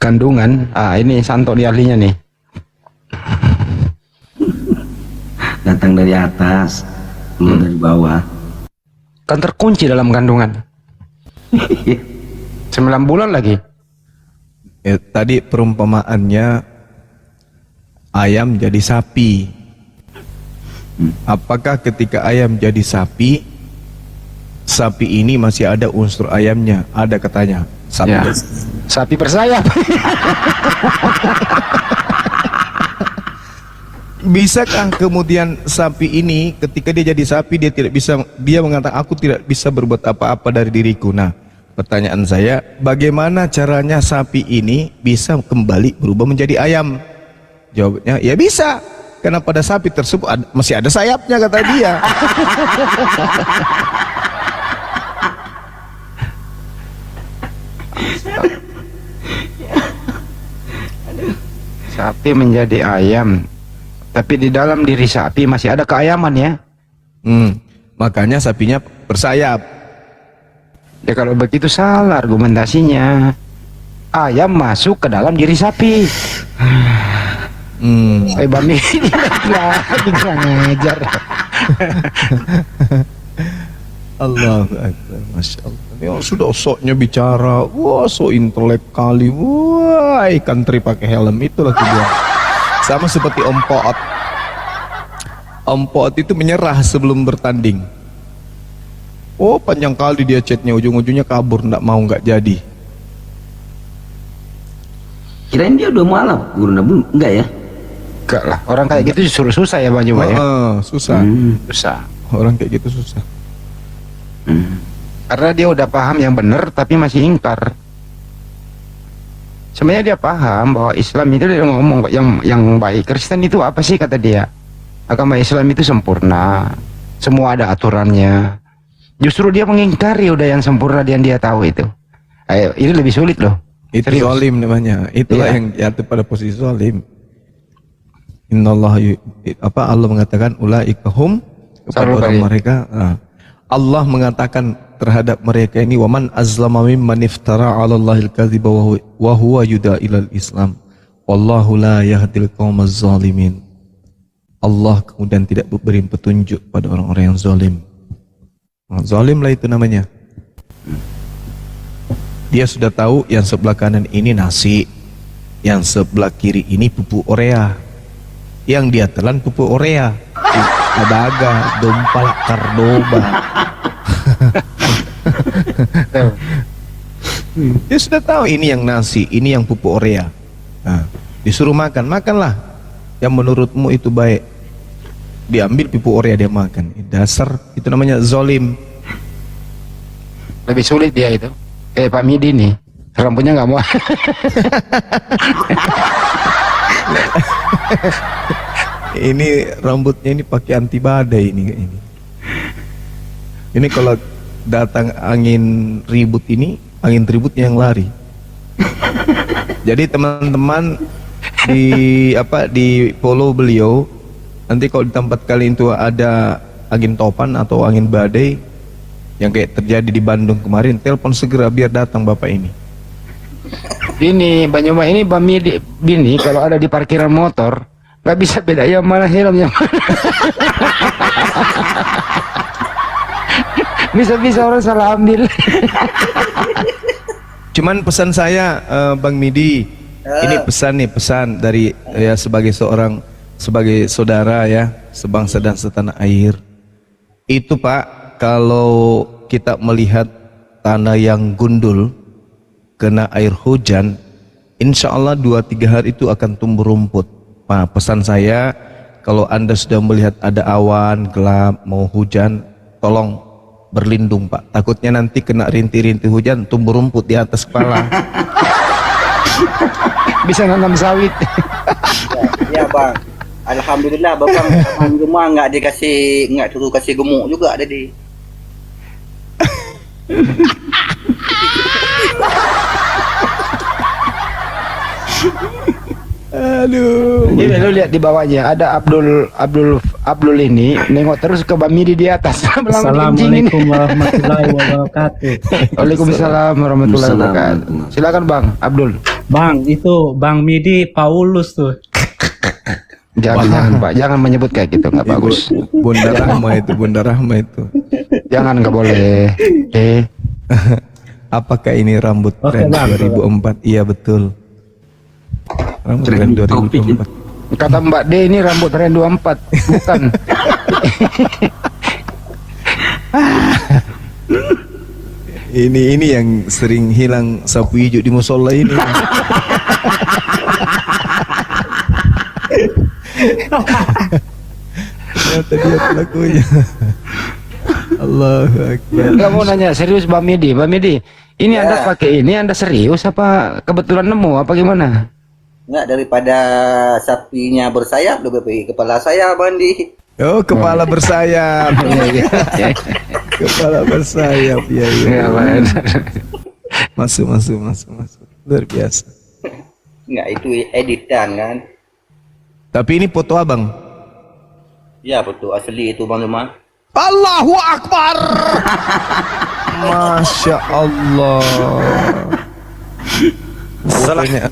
kandungan, ini Santo di ahlinya nih. Datang dari atas, keluar dari bawah. Kan terkunci dalam kandungan. 9 bulan lagi. Tadi perumpamaannya ayam jadi sapi. Apakah ketika ayam jadi sapi, sapi ini masih ada unsur ayamnya? Ada katanya. Sapi Ya. Sapi bersayap. Bisakah kemudian sapi ini ketika dia jadi sapi dia mengatakan aku tidak bisa berbuat apa-apa dari diriku? Nah, pertanyaan saya, bagaimana caranya sapi ini bisa kembali berubah menjadi ayam? Jawabnya, ya bisa. Karena pada sapi tersebut masih ada sayapnya, kata dia. Sapi menjadi ayam, tapi di dalam diri sapi masih ada keayaman ya. Makanya sapinya bersayap. Ya kalau begitu salah argumentasinya. Ayam masuk ke dalam diri sapi. Bami ini lagi kurang ngajar. Allahu Akbar, Masya Allah. Ya sudah soknya bicara, wah so intelek kali, wah ikan teri pakai helm, itu lagi dia. Sama seperti Om Poot. Om Poot itu menyerah sebelum bertanding. Oh panjang kali dia chatnya, ujung-ujungnya kabur, nggak jadi. Kirain dia udah mualaf, Gurunda, belum? Enggak ya? Enggak lah, orang kayak gitu disuruh susah ya Bang Juma ya. Susah. Susah. Orang kayak gitu susah. Karena dia udah paham yang benar tapi masih ingkar. Sebenarnya dia paham bahwa Islam itu, dia ngomong kok yang baik. Kristen itu apa sih kata dia? Agama Islam itu sempurna, semua ada aturannya. Justru dia mengingkari udah yang sempurna yang dia tahu itu. Ayo, ini lebih sulit loh. Itu Serius. zalim namanya. Itulah Iya. yang jatuh pada posisi zalim. Allah mengatakan ulaika hum, kepada Sarul orang Karim. mereka. Allah mengatakan terhadap mereka ini, waman azlama mimman iftara 'ala Allahil kadziba wa huwa yuda ilal Islam. Wallahu la yahdil qaumaz zalimin. Allah kemudian tidak beri petunjuk pada orang-orang yang zalim. Zalim lah itu namanya. Dia sudah tahu yang sebelah kanan ini nasi, yang sebelah kiri ini pupuk urea, yang dia telan pupuk urea. Adaga, dompal, kardoba. Dia sudah tahu ini yang nasi, ini yang pupuk urea. Nah, disuruh makan, makanlah. Yang menurutmu itu baik. Diambil pupuk urea dia makan. Dasar, itu namanya zolim. Lebih sulit dia itu. Kayak Pak Midi nih, rambutnya nggak mau. Ini rambutnya ini pakai anti badai ini. Ini kalau datang angin ribut ini, angin ributnya yang lari. Jadi teman-teman di follow beliau. Nanti kalau di tempat kalian itu ada angin topan atau angin badai yang kayak terjadi di Bandung kemarin, telepon segera biar datang bapak ini. Ini Banyuma ini Bami Bini kalau ada di parkiran motor nggak bisa beda yang mana helm yang mana. Bisa-bisa orang salah ambil. Cuman pesan saya Bang Midi, ini pesan dari ya sebagai saudara ya, sebangsa dan setanah air. Itu Pak, kalau kita melihat tanah yang gundul kena air hujan, insya Allah 2-3 hari itu akan tumbuh rumput. Nah, pesan saya, kalau Anda sudah melihat ada awan gelap mau hujan, tolong berlindung Pak. Takutnya nanti kena rintik-rintik hujan, tumbuh rumput di atas kepala. Bisa nanam sawit. Ya Bang. Alhamdulillah Bapak rumah nggak suruh kasih gemuk juga tadi. Aduh. Ini lu lihat di bawahnya ada Abdul ini nengok terus ke Bami di atas. Assalamualaikum warahmatullahi wabarakatuh. Waalaikumsalam warahmatullahi wabarakatuh. Silakan Bang Abdul. Bang, itu Bang Midi Paulus tuh. Jangan Pak, jangan menyebut kayak gitu, nggak bagus. Bunda Rahma itu. Jangan, nggak boleh. Apakah ini rambut tren 2004? Iya betul. Rambut tren 2004. Kata Mbak D ini rambut tren 24, bukan. Ini yang sering hilang sapu hijau di musola ini. Ternyata dia pelakunya. Allahu Akbar. Nggak mau nanya serius Mbak Midi, ini Anda pakai ini Anda serius apa kebetulan nemu apa gimana? Enggak, daripada sapinya bersayap lebih baik kepala saya mandi. Oh, kepala bersayap. Kepala bersayap ya. Masuk. Luar biasa. Enggak, itu editan kan. Tapi ini foto abang. Ya betul, asli itu Bang Lumah. Allahu Akbar. Masya Allah. Fotonya.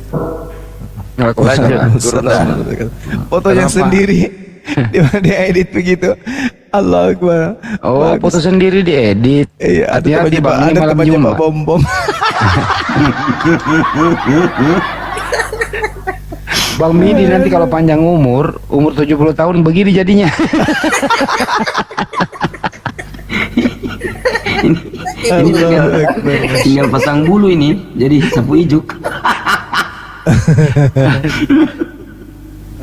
Fotonya sendiri. Dia edit begitu. Allahu Akbar. Oh, foto sendiri diedit. Iya, ada temannya Pak Bom. Bang Midi nanti kalau panjang umur 70 tahun begini jadinya. Ini tinggal pasang bulu ini jadi sapu ijuk.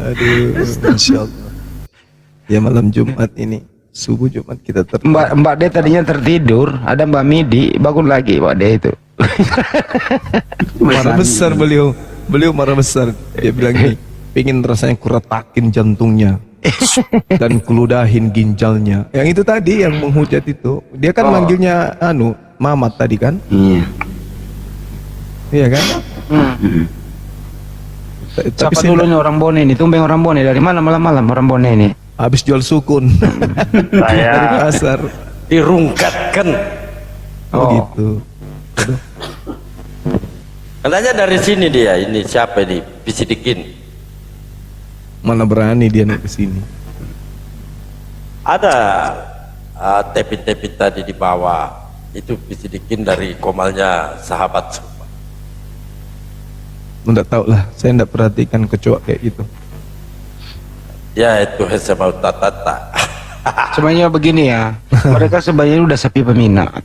Aduh, Masya Allah. Ya malam Jumat ini, subuh Jumat kita Mbak D tadinya tertidur, ada Mbak Midi bangun lagi Mbak D itu. marah besar beliau marah besar. Dia bilang gini, pengen rasanya kuratakin jantungnya dan kuludahin ginjalnya. Yang itu tadi yang menghujat itu, dia kan manggilnya Mamat tadi kan? Iya kan? Siapa dulu nih orang Bone ini? Tumbeng orang Bone dari mana malam-malam orang Bone ini? Habis jual sukun dari pasar Dirungkatkan. gitu. Katanya dari sini dia, ini siapa ini? Bisidikin. Mana berani dia naik ke sini. Ada tepit-tepit tadi di bawah. Itu Bisidikin dari komalnya sahabat semua. Enggak tahu lah, saya enggak perhatikan kecoa kayak gitu. Ya itu SMA Tatata. Sebenarnya begini ya, mereka sebenarnya udah sepi peminat.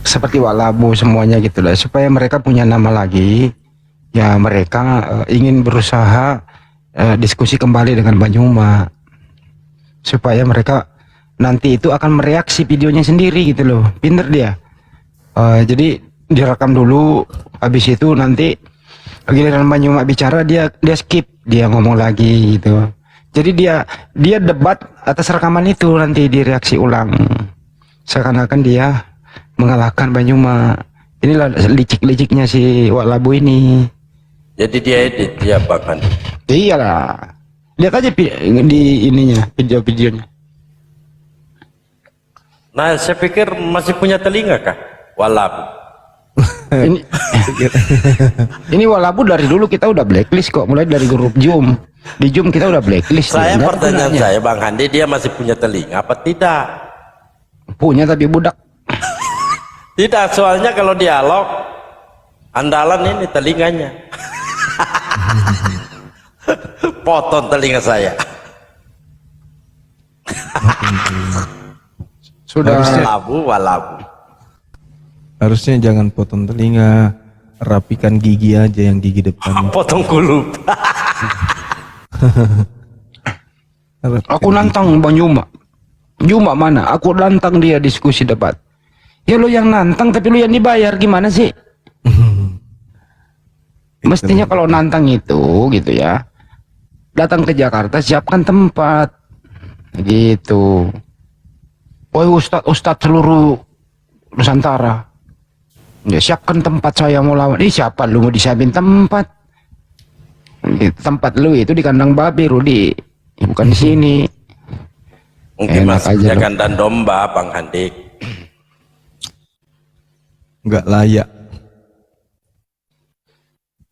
Seperti Walabu semuanya gitu lah, supaya mereka punya nama lagi. Ya mereka ingin berusaha diskusi kembali dengan Banyuma, supaya mereka nanti itu akan mereaksi videonya sendiri gitu loh. Pinter dia. Jadi direkam dulu, habis itu nanti giliran Banyuma bicara dia skip, dia ngomong lagi gitu. Jadi dia debat atas rekaman itu, nanti direaksi ulang seakan-akan dia mengalahkan Banyuma. Inilah licik-liciknya si Walabu ini. Jadi dia edit ya Bang Handi. Iyalah, lihat aja di ininya, video-videonya. Nah, saya pikir masih punya telinga kah Walabu? Ini Walabu dari dulu kita udah blacklist kok, mulai dari grup Zoom. Di Zoom kita udah blacklist. Saya pertanyaan saya Bang Handi, dia masih punya telinga apa tidak? Punya tapi budak. Tidak, soalnya kalau dialog andalan ini telinganya. Potong telinga saya. Sudah Walabu. Harusnya jangan potong telinga, rapikan gigi aja yang gigi depan. Potong kulup. Aku nantang Bang Yuma. Yuma mana? Aku nantang dia diskusi debat. Ya lo yang nantang tapi lo yang dibayar, gimana sih? Mestinya kalau nantang itu gitu ya, datang ke Jakarta siapkan tempat gitu. Woi ustadz seluruh Nusantara, ya siapkan tempat, saya mau lawan. Siapa lu mau disiapin tempat? Tempat lu itu di kandang babi, Rudi, bukan di sini. Mungkin masuknya kandang domba Bang Handi. Nggak layak.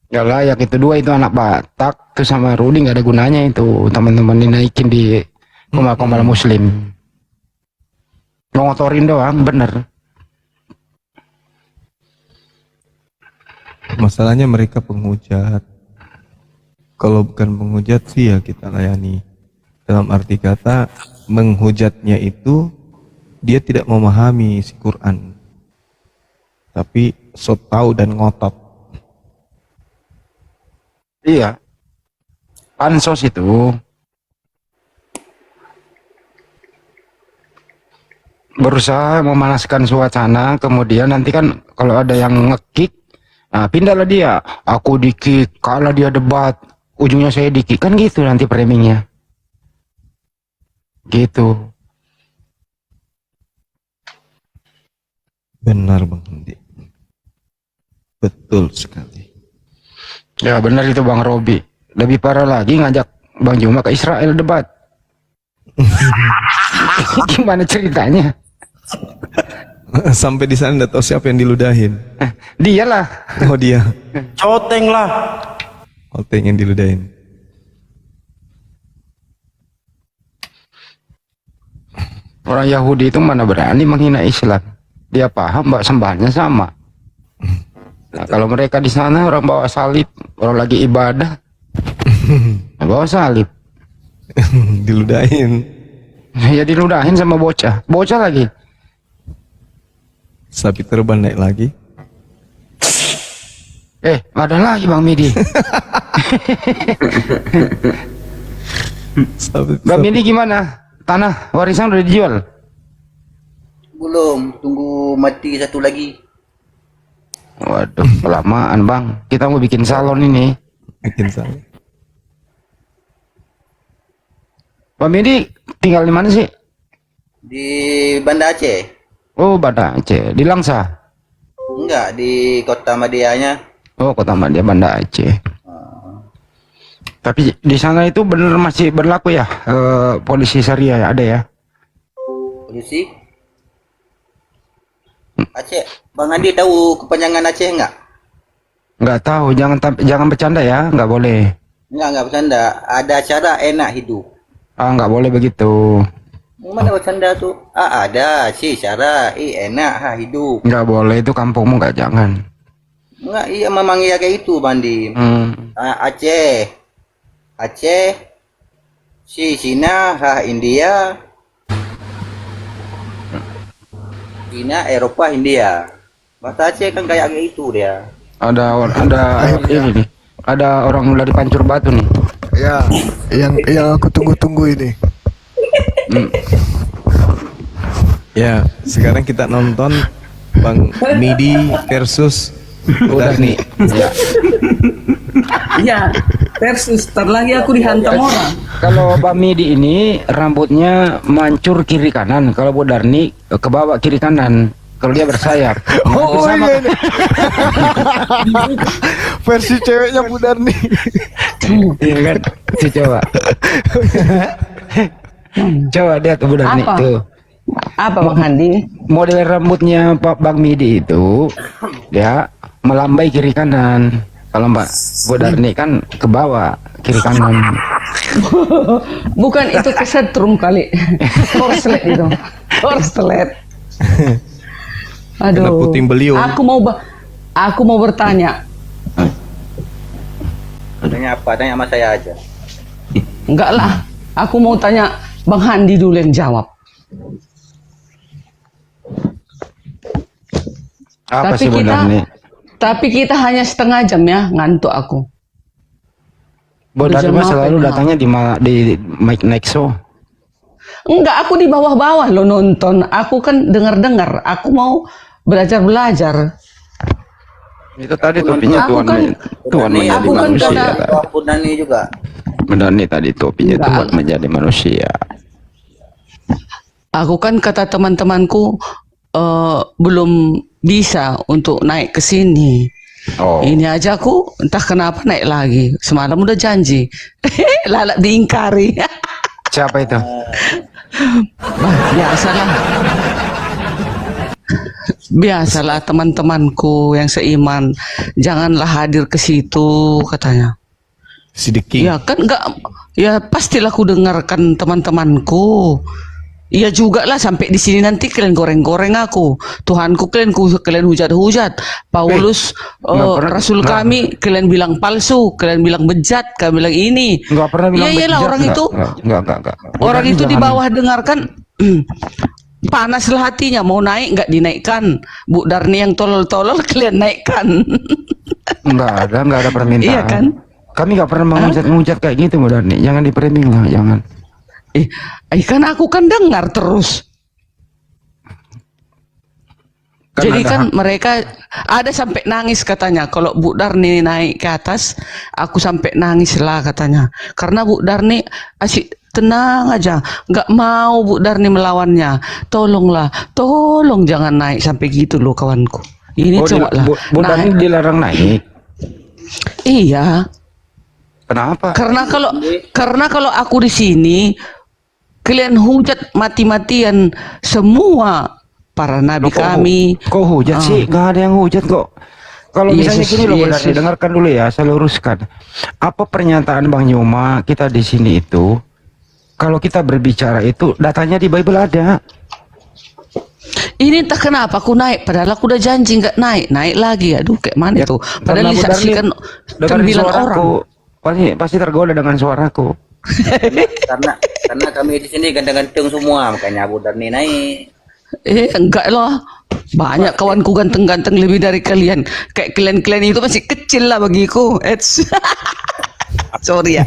Nggak layak itu, dua itu anak Batak tuh sama Rudi, nggak ada gunanya itu teman-teman dinaikin di Komal Muslim. Ngotorin doang, bener. Masalahnya mereka penghujat. Kalau bukan penghujat sih ya kita layani. Dalam arti kata menghujatnya itu dia tidak memahami isi Quran, tapi so tahu dan ngotot. Iya, pansos itu berusaha memanaskan suasana, kemudian nanti kan kalau ada yang ngekick, nah pindahlah dia, aku di-kick, kalah dia debat, ujungnya saya di-kick, kan gitu nanti framingnya gitu. Benar Bang Handi, betul sekali. Ya benar itu Bang Robi. Lebih parah lagi ngajak Bang Juma ke Israel debat. Gimana ceritanya? Sampai di sana nggak tahu siapa yang diludahin. Dialah. Oh dia. Coteng lah. Oteng yang diludahin. Orang Yahudi itu mana berani menghina Islam. Dia paham bahwa sembahannya sama. Nah, kalau mereka di sana orang bawa salib, orang lagi ibadah, bawa salib, diludahin. Ya diludahin sama bocah lagi. Sapi terbang naik lagi. Ada lagi Bang Midi. Bang Midi gimana? Tanah warisan udah dijual? Belum, tunggu mati satu lagi. Waduh, kelamaan Bang. Kita mau bikin salon ini. Bikin salon. Bang Midi tinggal di mana sih? Di Banda Aceh. Oh, Banda Aceh. Di Langsa? Enggak, di kota Madianya. Oh, kota Madia, Banda Aceh. Tapi di sana itu bener masih berlaku ya polisi syariah, ada ya? Polisi? Aceh, Bang Andi tahu kepanjangan Aceh enggak? Nggak tahu, jangan bercanda ya, nggak boleh. Enggak bercanda. Ada cara enak hidup. Nggak boleh begitu. Mana bercanda tuh? Ada sih cara enak hidup. Nggak boleh, itu kampungmu nggak, jangan. Enggak, iya memang iya kayak itu, Bandi. Aceh Si Cina, India. Cina, Eropa, India. Bahasa Aceh kan kayak gitu dia. Ada ini nih. Ada orang dari Pancur Batu nih. Ya, yang aku tunggu-tunggu ini. Ya, sekarang kita nonton Bang Midi versus Darni. Ya. Iya, versus lagi aku dihantam orang. Kalau Bang Midi ini rambutnya mancur kiri kanan, kalau Bu Darni ke bawah kiri kanan. Kalau dia bersayap. Oh iya ini. Versi ceweknya Bu Darni. Iya kan? Coba. Coba lihat Bu Darni Apa? tuh. Apa Bang Handi? Model rambutnya Pak Bang Midi itu dia melambai kiri kanan. Kalau Mbak Bu Darni kan ke bawah kiri kanan. Bukan itu kesetrum kali. Korslet itu. Korslet. Kena Aduh. puting beliung. Aku mau bertanya. Tanya apa? Tanya sama saya aja. Enggak lah. Aku mau tanya Bang Handi dulu yang jawab. Apa sih Bu Darni? Tapi kita hanya setengah jam ya, ngantuk aku. Bu Darni mah Jam selalu apa? datangnya di Mike Nexo. Enggak, aku di bawah-bawah lo nonton. Aku kan dengar-dengar. Aku mau belajar-belajar. Itu tadi topinya Aku kan- Tuhan menjadi aku kan manusia. kena- Bu Darni juga. Bu Darni tadi topinya Enggak. Tuhan menjadi manusia. Aku kan kata teman-temanku belum bisa untuk naik ke sini. Oh. Ini aja aku entah kenapa naik lagi. Semalam udah janji. Lalat diingkari. Siapa itu? Biasalah. Biasalah teman-temanku yang seiman. Janganlah hadir ke situ katanya. Sidiki. Ya kan enggak, ya pastilah aku dengarkan teman-temanku. Iya juga lah sampai di sini nanti kalian goreng-goreng aku. Tuhanku kalian hujat-hujat. Paulus nggak pernah- Rasul nggak. kami kalian bilang palsu, kalian bilang bejat, kalian bilang ini. Enggak pernah bilang Iya iyalah bejat, orang enggak, itu. enggak. Bu Orang Darni itu di jangan- bawah dengarkan panaslah hatinya mau naik nggak dinaikkan. Bu Darni yang tolol-tolol kalian naikkan. enggak ada permintaan. Iya kan? Kami enggak pernah menghujat kayak gitu Bu Darni. Jangan di-framing lah, jangan. Kan aku kan dengar terus. Kan Jadi ada kan hak. mereka ada sampai nangis katanya. Kalau Bu Darni naik ke atas, aku sampai nangis lah katanya. Karena Bu Darni asyik tenang aja, nggak mau Bu Darni melawannya. Tolonglah, tolong jangan naik sampai gitu loh kawanku. Ini coba lah. Bu Darni dilarang naik. Iya. Kenapa? Karena kalau aku di sini kalian hujat mati-matian semua para nabi kami. Kok hujat sih? Nggak ada yang hujat kok. Kalau misalnya Yesus, gini loh Bu Yesus. Darni, dengarkan dulu ya, saya luruskan. Apa pernyataan Bang Nyuma kita di sini itu? Kalau kita berbicara itu datanya di Bible ada. Ini entah kenapa aku naik, padahal aku udah janji nggak naik, naik lagi. Aduh, kayak mana tuh? Padahal Karena Bu Darni disaksikan dengerin 9 orang. suaraku, pasti tergoda dengan suaraku. karena kami di sini ganteng-ganteng semua, makanya Bu Darni naik. Enggak lah. Banyak kawanku ganteng-ganteng lebih dari kalian. Kayak kalian-kalian itu masih kecil lah bagiku. Sorry ya.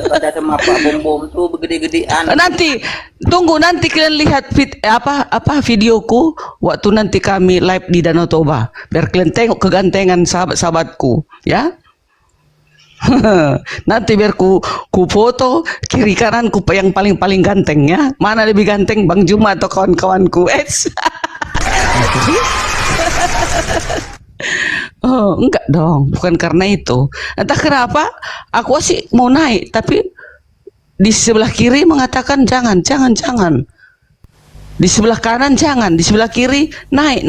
Pada sama Pak Bom tuh begede-gedean. Nanti tunggu nanti kalian lihat videoku waktu nanti kami live di Danau Toba biar kalian tengok kegantengan sahabat-sahabatku ya. Nanti biar ku foto kiri kananku yang paling ganteng ya. Mana lebih ganteng Bang Juma atau kawan-kawanku? Oh, enggak dong, bukan karena itu. Entah kenapa aku sih mau naik, tapi di sebelah kiri mengatakan jangan. Di sebelah kanan jangan, di sebelah kiri naik.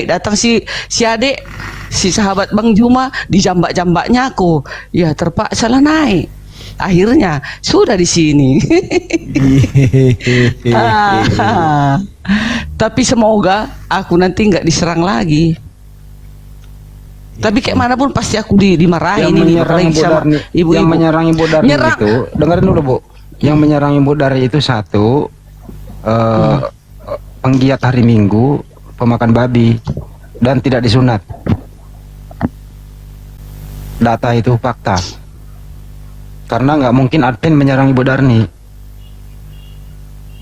Datang si adik, si sahabat Bang Juma, dijambak-jambaknya aku. Ya terpaksa lah naik. Akhirnya sudah di sini. Tapi semoga aku nanti nggak diserang lagi. Tapi kayak mana pun pasti aku dimarahin Yang ini menyerang Bu Darni, ibu-ibu. yang menyerangi Bu Darni Nyerang. itu, dengerin dulu Bu. Yang menyerang Ibu Dari itu satu, penggiat hari Minggu, pemakan babi, dan tidak disunat. Data itu fakta. Karena nggak mungkin admin menyerang Ibu Darni.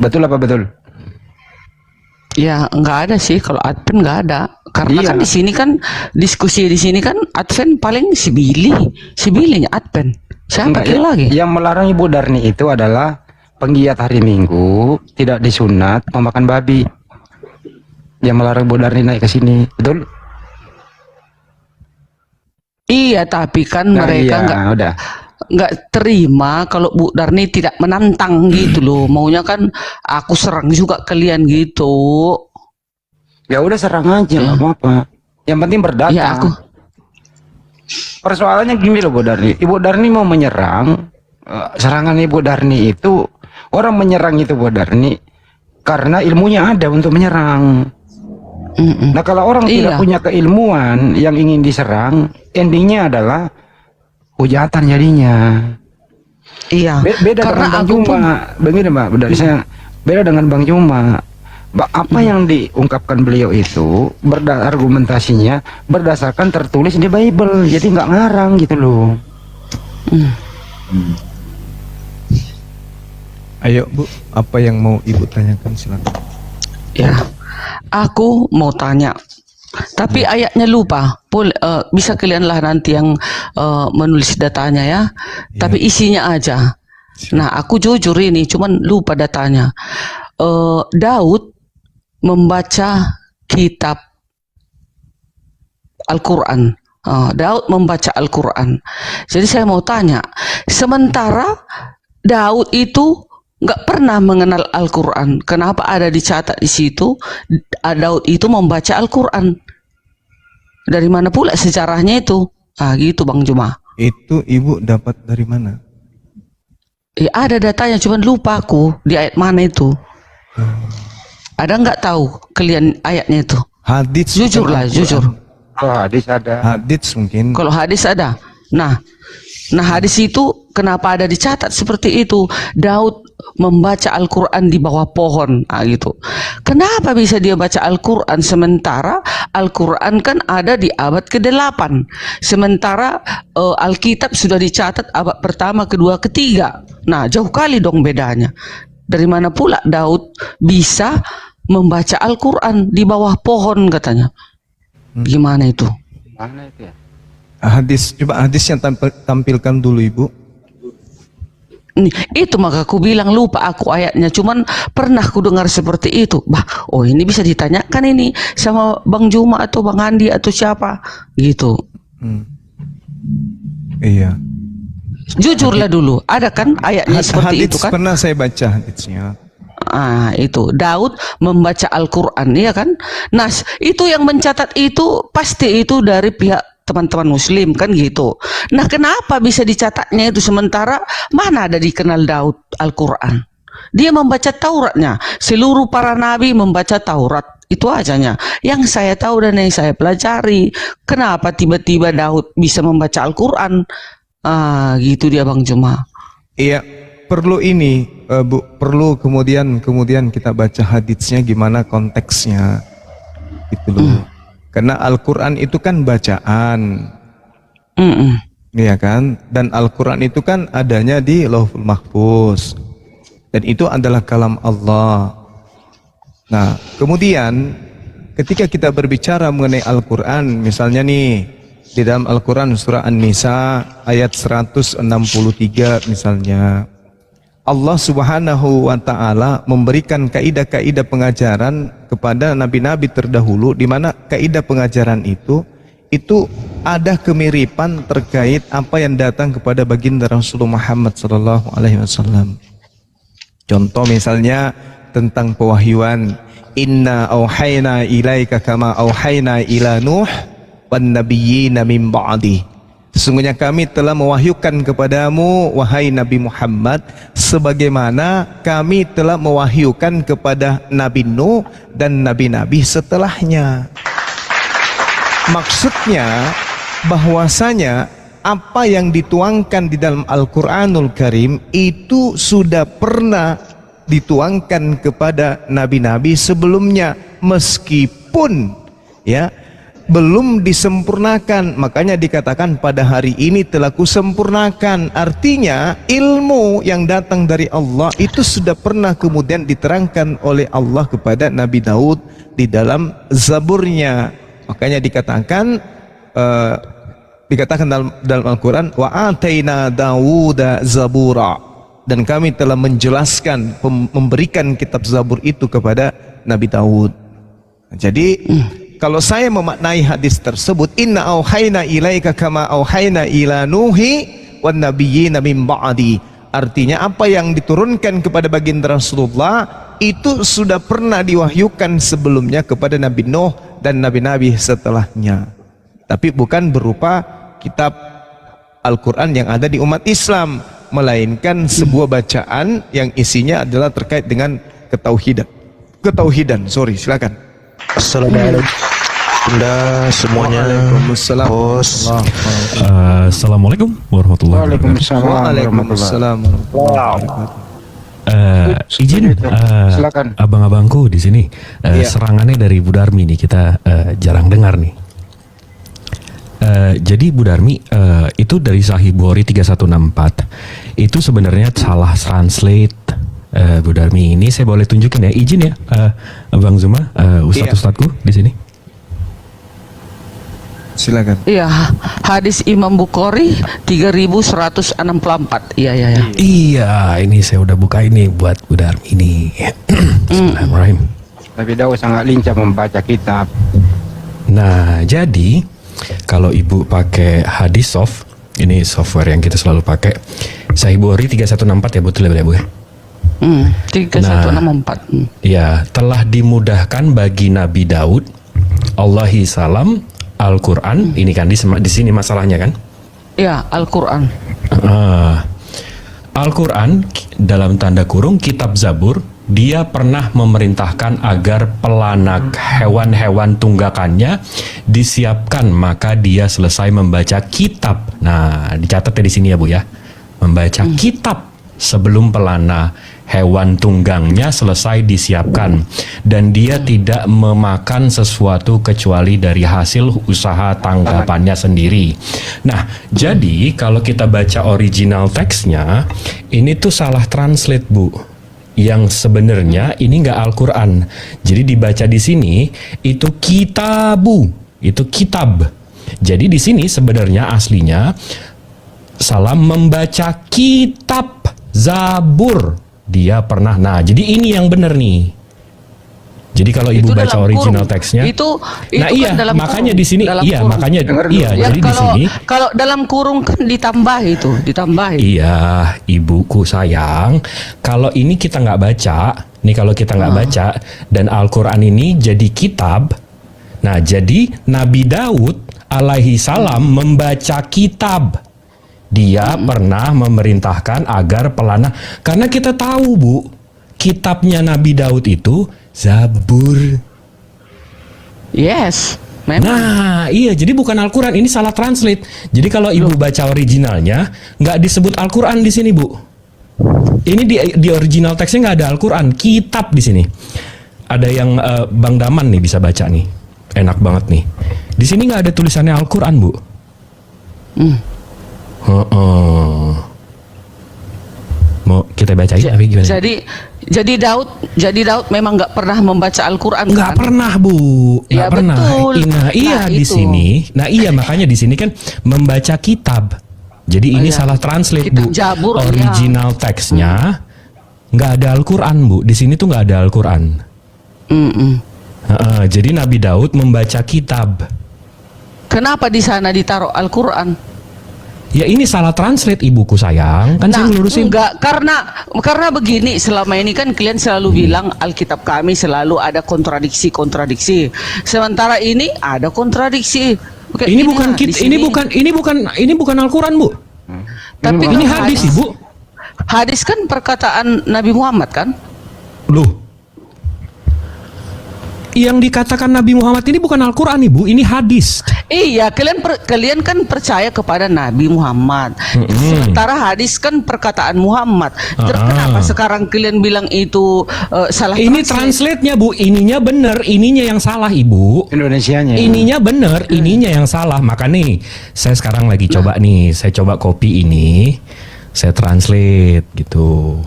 Betul apa betul? Ya nggak ada sih, kalau admin nggak ada. Karena Iya. kan di sini kan diskusi di sini kan admin paling si Billy admin. Siapa Enggak, lagi? yang melarang Ibu Darni itu adalah penggiat hari Minggu, tidak disunat, pemakan babi. Yang melarang Ibu Darni naik ke sini, betul? Iya, tapi kan Nah, mereka iya, udah. nggak terima kalau Bu Darni tidak menantang gitu loh. Maunya kan aku serang juga kalian gitu. Ya udah serang aja, nggak apa-apa. Yang penting berdata. Ya aku. Persoalannya gini loh Bu Darni. Ibu Darni mau menyerang, serangan Ibu Darni itu, orang menyerang itu Bu Darni karena ilmunya ada untuk menyerang. Nah kalau orang tidak punya keilmuan yang ingin diserang, endingnya adalah hujatan jadinya. Iya. Beda Karena dengan Bang aku Juma. Begini Mbak, dari saya beda dengan Bang Juma. Apa yang diungkapkan beliau itu argumentasinya berdasarkan tertulis di Bible, jadi nggak ngarang gitu loh. Ayo Bu, apa yang mau Ibu tanyakan silakan. Ya, aku mau tanya. Tapi ayatnya lupa. Bisa kalian lah nanti yang menulis datanya ya. Tapi isinya aja. Nah, aku jujur ini cuman lupa datanya. Daud membaca kitab Al-Quran. Daud membaca Al-Quran. Jadi saya mau tanya, sementara Daud itu nggak pernah mengenal Al-Quran, kenapa ada dicatat di situ Daud itu membaca Al-Quran? Dari mana pula sejarahnya itu? Gitu Bang Juma. Itu Ibu dapat dari mana? Ya, ada datanya, cuman lupa aku di ayat mana itu. Ada nggak tahu kalian ayatnya itu? Hadits. Jujur lah, jujur. Kalau hadis ada. Hadits mungkin. Kalau hadis ada. Nah hadis itu kenapa ada dicatat seperti itu? Daud membaca Al-Quran di bawah pohon, gitu. Kenapa bisa dia baca Al-Quran sementara Al-Quran kan ada di abad ke-8, sementara Alkitab sudah dicatat abad pertama, kedua, ketiga. Nah, jauh kali dong bedanya. Dari mana pula Daud bisa membaca Al-Quran di bawah pohon katanya? Gimana itu? Mana itu ya? Hadis, coba hadis yang tampilkan dulu Ibu. Itu maka aku bilang lupa aku ayatnya, cuman pernah aku dengar seperti itu. Oh ini bisa ditanyakan ini sama Bang Juma atau Bang Andi atau siapa gitu. Iya. Jujurlah dulu, ada kan ayatnya seperti itu kan? Pernah saya baca haditsnya. Itu Daud membaca Al-Quran, ya kan? Nah, itu yang mencatat itu pasti itu dari pihak teman-teman Muslim kan gitu. Nah, kenapa bisa dicatatnya itu sementara mana ada dikenal Daud Al-Quran? Dia membaca Tauratnya. Seluruh para nabi membaca Taurat. Itu ajanya. Yang saya tahu dan yang saya pelajari. Kenapa tiba-tiba Daud bisa membaca Al-Quran? Gitu dia Bang Juma. Iya, perlu ini Bu, perlu kemudian kita baca haditsnya gimana konteksnya gitu loh. Karena Al-Quran itu kan bacaan, iya kan, dan Al-Quran itu kan adanya di Lauhul Mahfuz, dan itu adalah kalam Allah. Nah, kemudian ketika kita berbicara mengenai Al-Quran, misalnya nih di dalam Al-Quran surah An-Nisa ayat 163 misalnya, Allah Subhanahu wa Ta'ala memberikan kaidah-kaidah pengajaran kepada nabi-nabi terdahulu, di mana kaidah pengajaran itu ada kemiripan terkait apa yang datang kepada baginda Rasulullah Muhammad sallallahu alaihi wasallam. Contoh misalnya tentang pewahyuan, inna auhayna ilaika kama auhayna ila Nuh wan nabiyyina min ba'di. Sesungguhnya kami telah mewahyukan kepadamu wahai Nabi Muhammad sebagaimana kami telah mewahyukan kepada Nabi Nuh dan nabi-nabi setelahnya. Maksudnya bahwasanya apa yang dituangkan di dalam Al-Quranul Karim itu sudah pernah dituangkan kepada nabi-nabi sebelumnya, meskipun ya belum disempurnakan. Makanya dikatakan pada hari ini telah kusempurnakan. Artinya ilmu yang datang dari Allah itu sudah pernah kemudian diterangkan oleh Allah kepada Nabi Daud di dalam Zaburnya. Makanya dikatakan dalam Al-Quran, wa ataina Dawuda Zabura, dan kami telah menjelaskan, memberikan kitab Zabur itu kepada Nabi Daud. Jadi kalau saya memaknai hadis tersebut, inna auhayna ilaika kama auhayna ila nuhi wan nabiyyina min ba'di, artinya apa yang diturunkan kepada baginda Rasulullah itu sudah pernah diwahyukan sebelumnya kepada Nabi Nuh dan nabi-nabi setelahnya, tapi bukan berupa kitab Al-Quran yang ada di umat Islam, melainkan sebuah bacaan yang isinya adalah terkait dengan ketauhidan. Silakan. Assalamualaikum Bunda semuanya. Waalaikumsalam. Assalamualaikum warahmatullahi wabarakatuh. Waalaikumsalam. Izin Silakan. abang-abangku di sini serangannya dari Bu Darmi nih, kita jarang dengar nih. Jadi Bu Darmi itu dari Sahih Bukhari 3164 itu sebenarnya salah translate. Bu Darmi ini saya boleh tunjukin ya, izin ya Abang Zuma, ustadz-ustadzku di sini. Silakan. Iya, hadis Imam Bukhari 3164. Iya. Iya, ini saya udah buka ini buat Bu Darmi ini. Bismillahirrahmanirrahim. Tapi Daud sangat lincah membaca kitab. Nah, jadi kalau Ibu pakai hadis soft, ini software yang kita selalu pakai, Sahih Bukhari 3164 ya, betul ya Bu ya? 3164. Ya, telah dimudahkan bagi Nabi Daud Allahi salam Al-Quran. Ini kan di sini masalahnya kan? Ya, Al-Quran. Al-Quran dalam tanda kurung kitab Zabur, dia pernah memerintahkan agar pelanak hewan-hewan tunggakannya disiapkan, maka dia selesai membaca kitab. Nah, dicatat di sini ya Bu ya, membaca kitab sebelum pelana hewan tunggangnya selesai disiapkan, dan dia tidak memakan sesuatu kecuali dari hasil usaha tanggapannya sendiri. Nah, jadi kalau kita baca original teksnya, ini tuh salah translate Bu. Yang sebenarnya ini nggak Al-Quran. Jadi dibaca di sini itu kitabu, itu kitab. Jadi di sini sebenarnya aslinya salam membaca kitab Zabur. Dia pernah. Nah, jadi ini yang benar nih. Jadi kalau Ibu baca original teksnya, nah iya, kan makanya di sini, iya kurung. Makanya iya. Ya, jadi di sini kalau dalam kurung kan ditambah itu, ditambah. Iya, ibuku sayang. Kalau ini kita nggak baca, nih kalau kita nggak baca dan Al-Quran ini jadi kitab. Nah, jadi Nabi Daud alaihi salam membaca kitab. Dia pernah memerintahkan agar pelana, karena kita tahu Bu, kitabnya Nabi Daud itu Zabur. Yes, memang. Nah, iya, jadi bukan Al-Quran, ini salah translate. Jadi kalau Ibu baca originalnya, nggak disebut Al-Quran di sini Bu. Ini di original teksnya nggak ada Al-Quran, kitab di sini. Ada yang Bang Daman nih bisa baca nih, enak banget nih. Di sini nggak ada tulisannya Al-Quran Bu. Mau kita bacain apa gimana? Jadi Daud memang nggak pernah membaca Al-Quran. Nggak pernah Bu, nggak pernah. Betul. Nah, iya di sini. Nah iya makanya di sini kan membaca kitab. Jadi ini salah translate kitab Bu. Jabur, original teksnya nggak ada Al-Quran Bu. Di sini tuh nggak ada Al-Quran. Jadi Nabi Daud membaca kitab. Kenapa di sana ditaruh Al-Quran? Ya ini salah translate ibuku sayang, kan saya ngelurusin. Enggak, karena begini, selama ini kan kalian selalu bilang Alkitab kami selalu ada kontradiksi. Sementara ini ada kontradiksi. Oke, ini bukan Al-Quran Bu. Tapi ini hadis Ibu. Hadis kan perkataan Nabi Muhammad kan? Loh. yang dikatakan Nabi Muhammad ini bukan Al-Quran, Ibu, ini hadis. Iya, kalian kan percaya kepada Nabi Muhammad. Sementara hadis kan perkataan Muhammad. Terus kenapa sekarang kalian bilang itu salah? Ini translate-nya, Bu, ininya bener, ininya yang salah, Ibu. Indonesianya. Ininya bener, ininya yang salah. Maka nih, saya sekarang lagi coba nih, saya coba copy ini, saya translate gitu.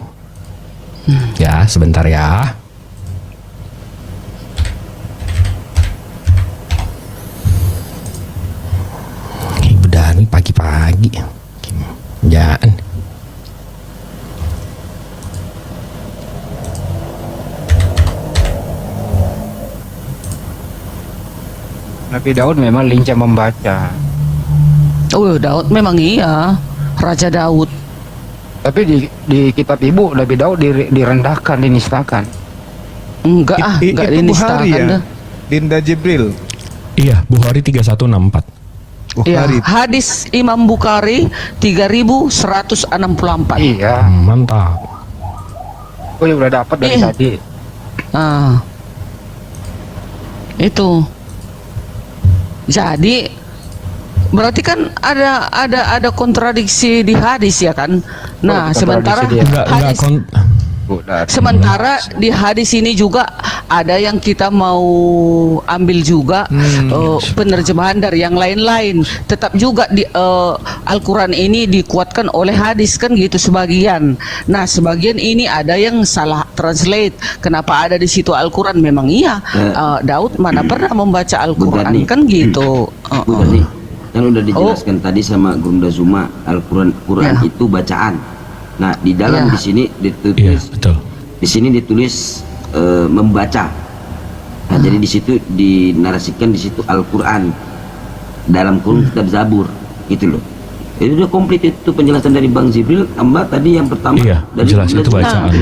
Ya, sebentar ya. Ini pagi-pagi jangan. Nabi Daud memang lincah membaca. Oh, Daud memang iya, Raja Daud. Tapi di kitab Ibu Nabi Daud direndahkan, dinistakan. Enggak itu dinistakan Bukhari ya? dah. Dinda Jibril. Iya, Bukhari 3164. Ya, Bukhari. hadis Imam Bukhari 3164. Iya. Mantap. Oh ya udah dapat dari tadi. Itu. Jadi berarti kan ada kontradiksi di hadis ya kan? Nah, sementara hadis sementara di hadis ini juga ada yang kita mau ambil juga penerjemahan dari yang lain-lain. Tetap juga di Al-Quran ini dikuatkan oleh hadis kan gitu sebagian. Nah, sebagian ini ada yang salah translate. Kenapa ada di situ Al-Quran? Memang iya. Daud mana pernah membaca Al-Quran kan gitu. Kan udah dijelaskan tadi sama Gunda Zuma, Al-Quran itu bacaan. Nah, di dalam di sini ditulis di sini ditulis membaca. Nah, jadi di situ dinarasikan di situ Al-Quran dalam kurung kitab Zabur gitu loh. Itu udah komplit itu penjelasan dari Bang Jibril. Tambah tadi yang pertama dari jelas itu bacaan.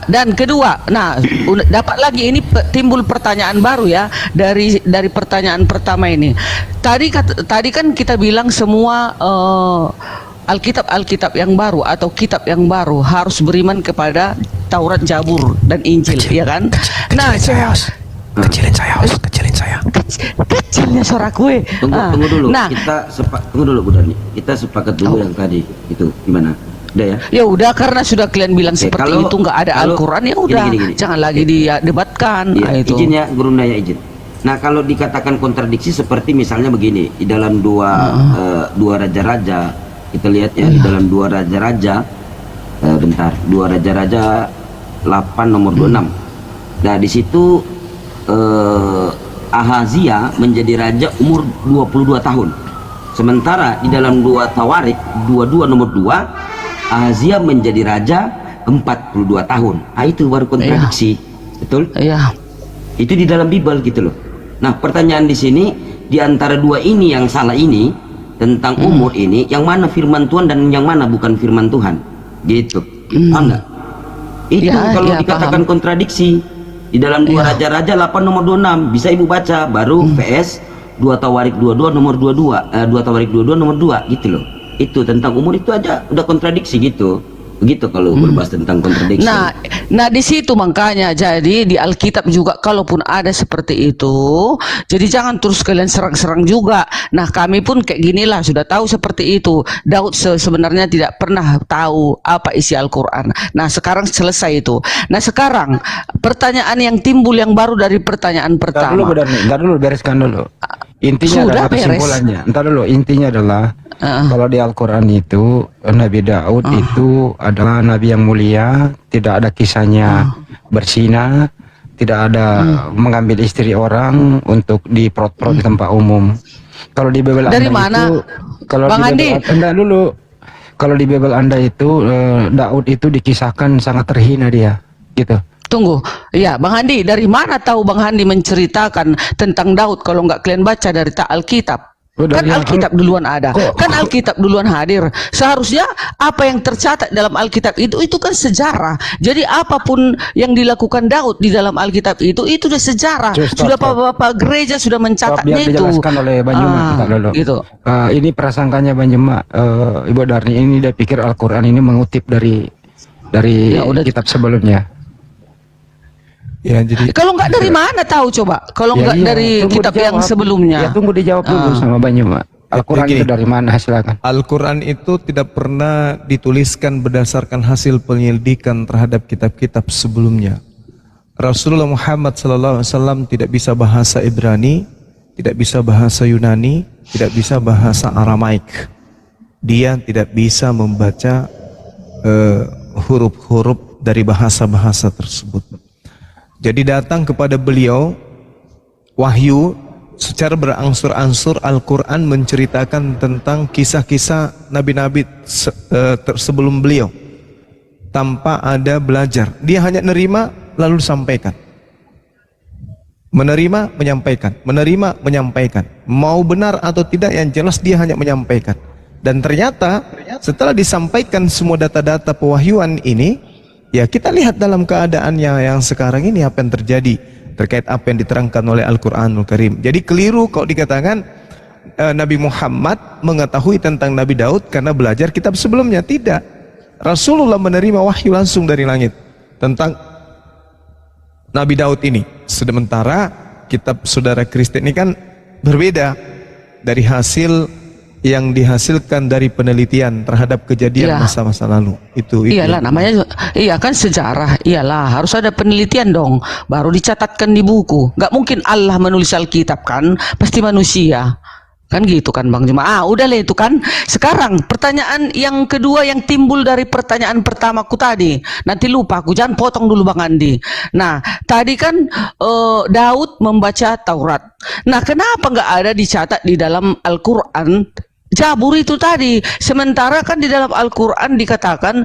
Dan kedua, nah dapat lagi ini timbul pertanyaan baru ya dari pertanyaan pertama ini. Tadi kan kita bilang semua Alkitab yang baru atau kitab yang baru harus beriman kepada Taurat, Zabur dan Injil, ya kan? Kecilin suara gue. Tunggu dulu. Tunggu dulu Bu Dani. Kita sepakat dulu yang tadi itu gimana? Udah ya? Ya udah, karena sudah kalian bilang seperti itu nggak ada Al-Quran, ya udah jangan lagi didebatkan. Itu. Izin ya, Guru Naya izin. Nah, kalau dikatakan kontradiksi seperti misalnya begini, di dalam dua raja-raja, kita lihat ya, di dalam dua raja-raja, dua raja-raja 8 nomor 26. Nah, di situ Ahazia menjadi raja umur 22 tahun. Sementara di dalam dua Tawarik 22 nomor 2, Ahazia menjadi raja 42 tahun. Nah, itu baru kontradiksi. Betul? Iya. Itu di dalam Bible gitu loh. Nah, pertanyaan di sini, di antara dua ini yang salah ini tentang umur ini, yang mana firman Tuhan dan yang mana bukan firman Tuhan? Gitu. Paham nggak? Itu kalau dikatakan kontradiksi di dalam dua raja-raja 8 nomor 26 bisa Ibu baca, baru VS 2 Tawarik 22 nomor 22, 2 Tawarik 22 nomor 2 gitu loh. Itu tentang umur itu aja udah kontradiksi gitu. Begitu kalau berbahas tentang kontradiksi. Nah di situ makanya jadi di Alkitab juga kalaupun ada seperti itu, jadi jangan terus kalian serang-serang juga. Nah, kami pun kayak ginilah sudah tahu seperti itu. Daud sebenarnya tidak pernah tahu apa isi Al-Quran. Nah, sekarang selesai itu. Nah, sekarang pertanyaan yang timbul yang baru dari pertanyaan pertama. Entar dulu bereskan dulu. Intinya adalah kesimpulannya. Entar dulu, intinya adalah kalau di Al-Quran itu Nabi Daud itu adalah nabi yang mulia, tidak ada kisahnya berzina, tidak ada mengambil istri orang untuk diprot-prot di tempat umum. Kalau di Bible dari Anda mana? itu, kalau Bang di Andi, Bible Anda dulu, kalau di Bible Anda itu Daud itu dikisahkan sangat terhina dia, gitu. Tunggu, ya Bang Handi, dari mana tahu Bang Handi menceritakan tentang Daud kalau nggak kalian baca dari Alkitab? Kan Alkitab duluan ada, kan Alkitab duluan hadir. Seharusnya apa yang tercatat dalam Alkitab itu kan sejarah. Jadi apapun yang dilakukan Daud di dalam Alkitab itu sudah sejarah. Sudah bapak-bapak gereja sudah mencatatnya itu. Dijelaskan oleh Banjuma gitu. Ini prasangkanya Banjuma, Ibu Darni ini dia pikir Al-Quran ini mengutip dari kitab sebelumnya. Ya, jadi Kalau nggak dari mana tahu coba? Kalau Ya, nggak iya, dari tunggu kitab yang dijawab. sebelumnya. Ya tunggu dijawab dulu sama Bang Juma. Al-Quran Begini. itu dari mana? Silakan. Al-Quran itu tidak pernah dituliskan berdasarkan hasil penyelidikan terhadap kitab-kitab sebelumnya. Rasulullah Muhammad SAW tidak bisa bahasa Ibrani, tidak bisa bahasa Yunani, tidak bisa bahasa Aramaik. Dia tidak bisa membaca huruf-huruf dari bahasa-bahasa tersebut. Jadi datang kepada beliau wahyu secara berangsur-angsur. Al-Quran menceritakan tentang kisah-kisah nabi-nabi sebelum beliau tanpa ada belajar. Dia hanya nerima lalu sampaikan, menerima, menyampaikan, menerima, menyampaikan. Mau benar atau tidak yang jelas dia hanya menyampaikan. Dan ternyata setelah disampaikan semua data-data pewahyuan ini, ya kita lihat dalam keadaannya yang sekarang ini apa yang terjadi terkait apa yang diterangkan oleh Al-Quranul Karim. Jadi keliru kalau dikatakan Nabi Muhammad mengetahui tentang Nabi Daud karena belajar kitab sebelumnya. Tidak. Rasulullah menerima wahyu langsung dari langit tentang Nabi Daud ini. Sementara kitab saudara Kristen ini kan berbeda dari hasil yang dihasilkan dari penelitian terhadap kejadian masa-masa lalu. Itu Iyalah namanya, iya kan sejarah. Iyalah harus ada penelitian dong, baru dicatatkan di buku. Gak mungkin Allah menulis Alkitab kan, pasti manusia. Kan gitu kan Bang Juma. Udah lah itu kan. Sekarang pertanyaan yang kedua yang timbul dari pertanyaan pertamaku tadi. Nanti lupa aku, jangan potong dulu Bang Andi. Nah tadi kan Daud membaca Taurat. Nah kenapa nggak ada dicatat di dalam Al-Quran Jabur itu tadi? Sementara kan di dalam Al-Quran dikatakan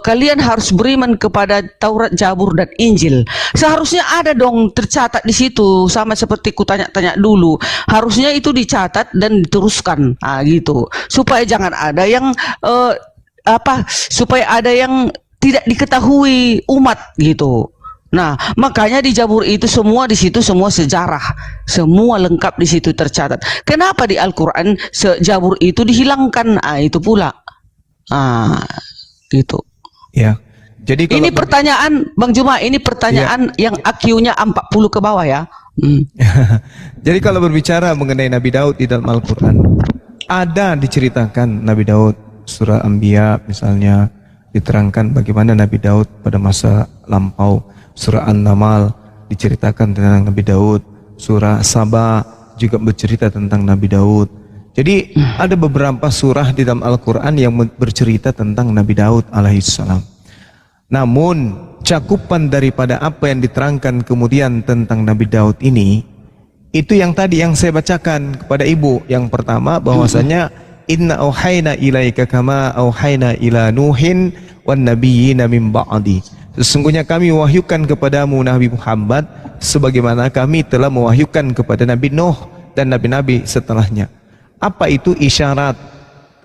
kalian harus beriman kepada Taurat, Jabur dan Injil. Seharusnya ada dong tercatat di situ, sama seperti kutanya-tanya dulu. Harusnya itu dicatat dan diteruskan, gitu. Supaya jangan ada yang supaya ada yang tidak diketahui umat gitu. Nah, makanya di Jabur itu semua di situ semua sejarah, semua lengkap di situ tercatat. Kenapa di Al-Qur'an Jabur itu dihilangkan? Itu pula. Gitu. Ya. Jadi kalau ini pertanyaan Bang Juma, ini pertanyaan yang IQ-nya 40 ke bawah ya. Jadi kalau berbicara mengenai Nabi Daud di dalam Al-Qur'an, ada diceritakan Nabi Daud, surah Anbiya misalnya diterangkan bagaimana Nabi Daud pada masa lampau. Surah An-Naml diceritakan tentang Nabi Daud. Surah Saba juga bercerita tentang Nabi Daud. Jadi ada beberapa surah di dalam Al-Quran yang bercerita tentang Nabi Daud alaihissalam. Namun cakupan daripada apa yang diterangkan kemudian tentang Nabi Daud ini, itu yang tadi yang saya bacakan kepada ibu. Yang pertama bahwasanya inna auhayna ilaika kama auhayna ila Nuhin wan nabiyyina min ba'di. Sesungguhnya kami wahyukan kepadamu Nabi Muhammad sebagaimana kami telah mewahyukan kepada Nabi Nuh dan nabi-nabi setelahnya. Apa itu isyarat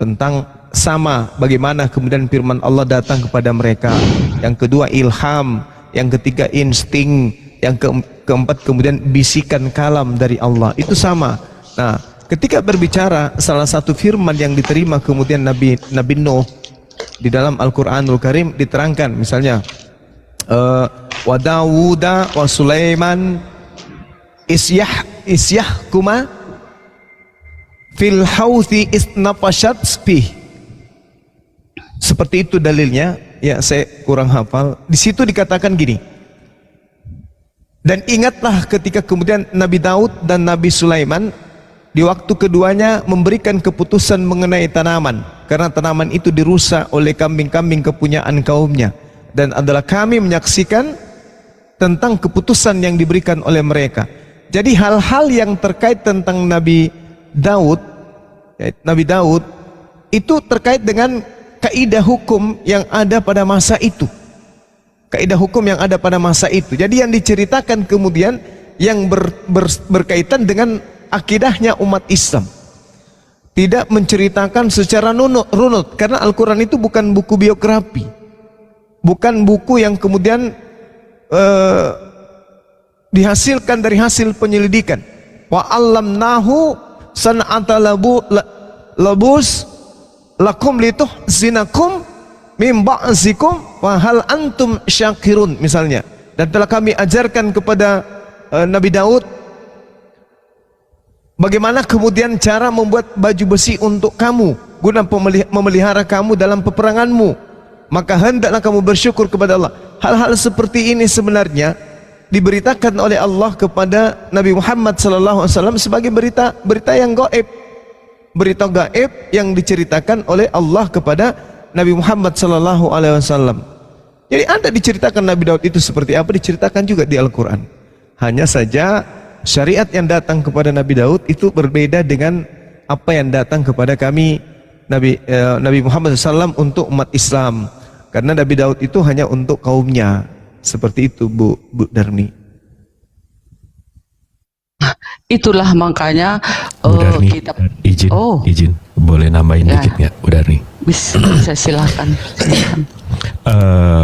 tentang sama bagaimana kemudian firman Allah datang kepada mereka. Yang kedua ilham, yang ketiga insting, yang keempat kemudian bisikan kalam dari Allah. Itu sama. Nah, ketika berbicara salah satu firman yang diterima kemudian Nabi Nuh di dalam Al-Qur'anul Karim diterangkan misalnya wa Dawuda wa Sulaiman isyahkuma fil hauthi isnafashat bih. Seperti itu dalilnya. Ya saya kurang hafal. Di situ dikatakan gini. Dan ingatlah ketika kemudian Nabi Daud dan Nabi Sulaiman di waktu keduanya memberikan keputusan mengenai tanaman, karena tanaman itu dirusak oleh kambing-kambing kepunyaan kaumnya. Dan adalah kami menyaksikan tentang keputusan yang diberikan oleh mereka. Jadi hal-hal yang terkait tentang Nabi Daud itu terkait dengan kaidah hukum yang ada pada masa itu. Kaidah hukum yang ada pada masa itu. Jadi yang diceritakan kemudian yang berkaitan dengan akidahnya umat Islam. Tidak menceritakan secara runut, karena Al-Quran itu bukan buku biografi. Bukan buku yang kemudian dihasilkan dari hasil penyelidikan. Wa 'allamnahu san'ata labus lakum lituhzinakum min ba'zikum wa hal antum syakirun misalnya. dan telah kami ajarkan kepada Nabi Daud bagaimana kemudian cara membuat baju besi untuk kamu guna memelihara kamu dalam peperanganmu, maka hendaklah kamu bersyukur kepada Allah. Hal-hal seperti ini sebenarnya diberitakan oleh Allah kepada Nabi Muhammad SAW sebagai berita yang gaib, berita gaib yang diceritakan oleh Allah kepada Nabi Muhammad SAW. Jadi Anda diceritakan Nabi Daud itu seperti apa, diceritakan juga di Al-Quran. Hanya saja syariat yang datang kepada Nabi Daud itu berbeda dengan apa yang datang kepada kami Nabi Muhammad SAW untuk umat Islam. Karena Nabi Daud itu hanya untuk kaumnya. Seperti itu Bu Darni. Itulah makanya Bu Darni, kita izin boleh nambahin dikit nggak Bu Darni? bisa silakan.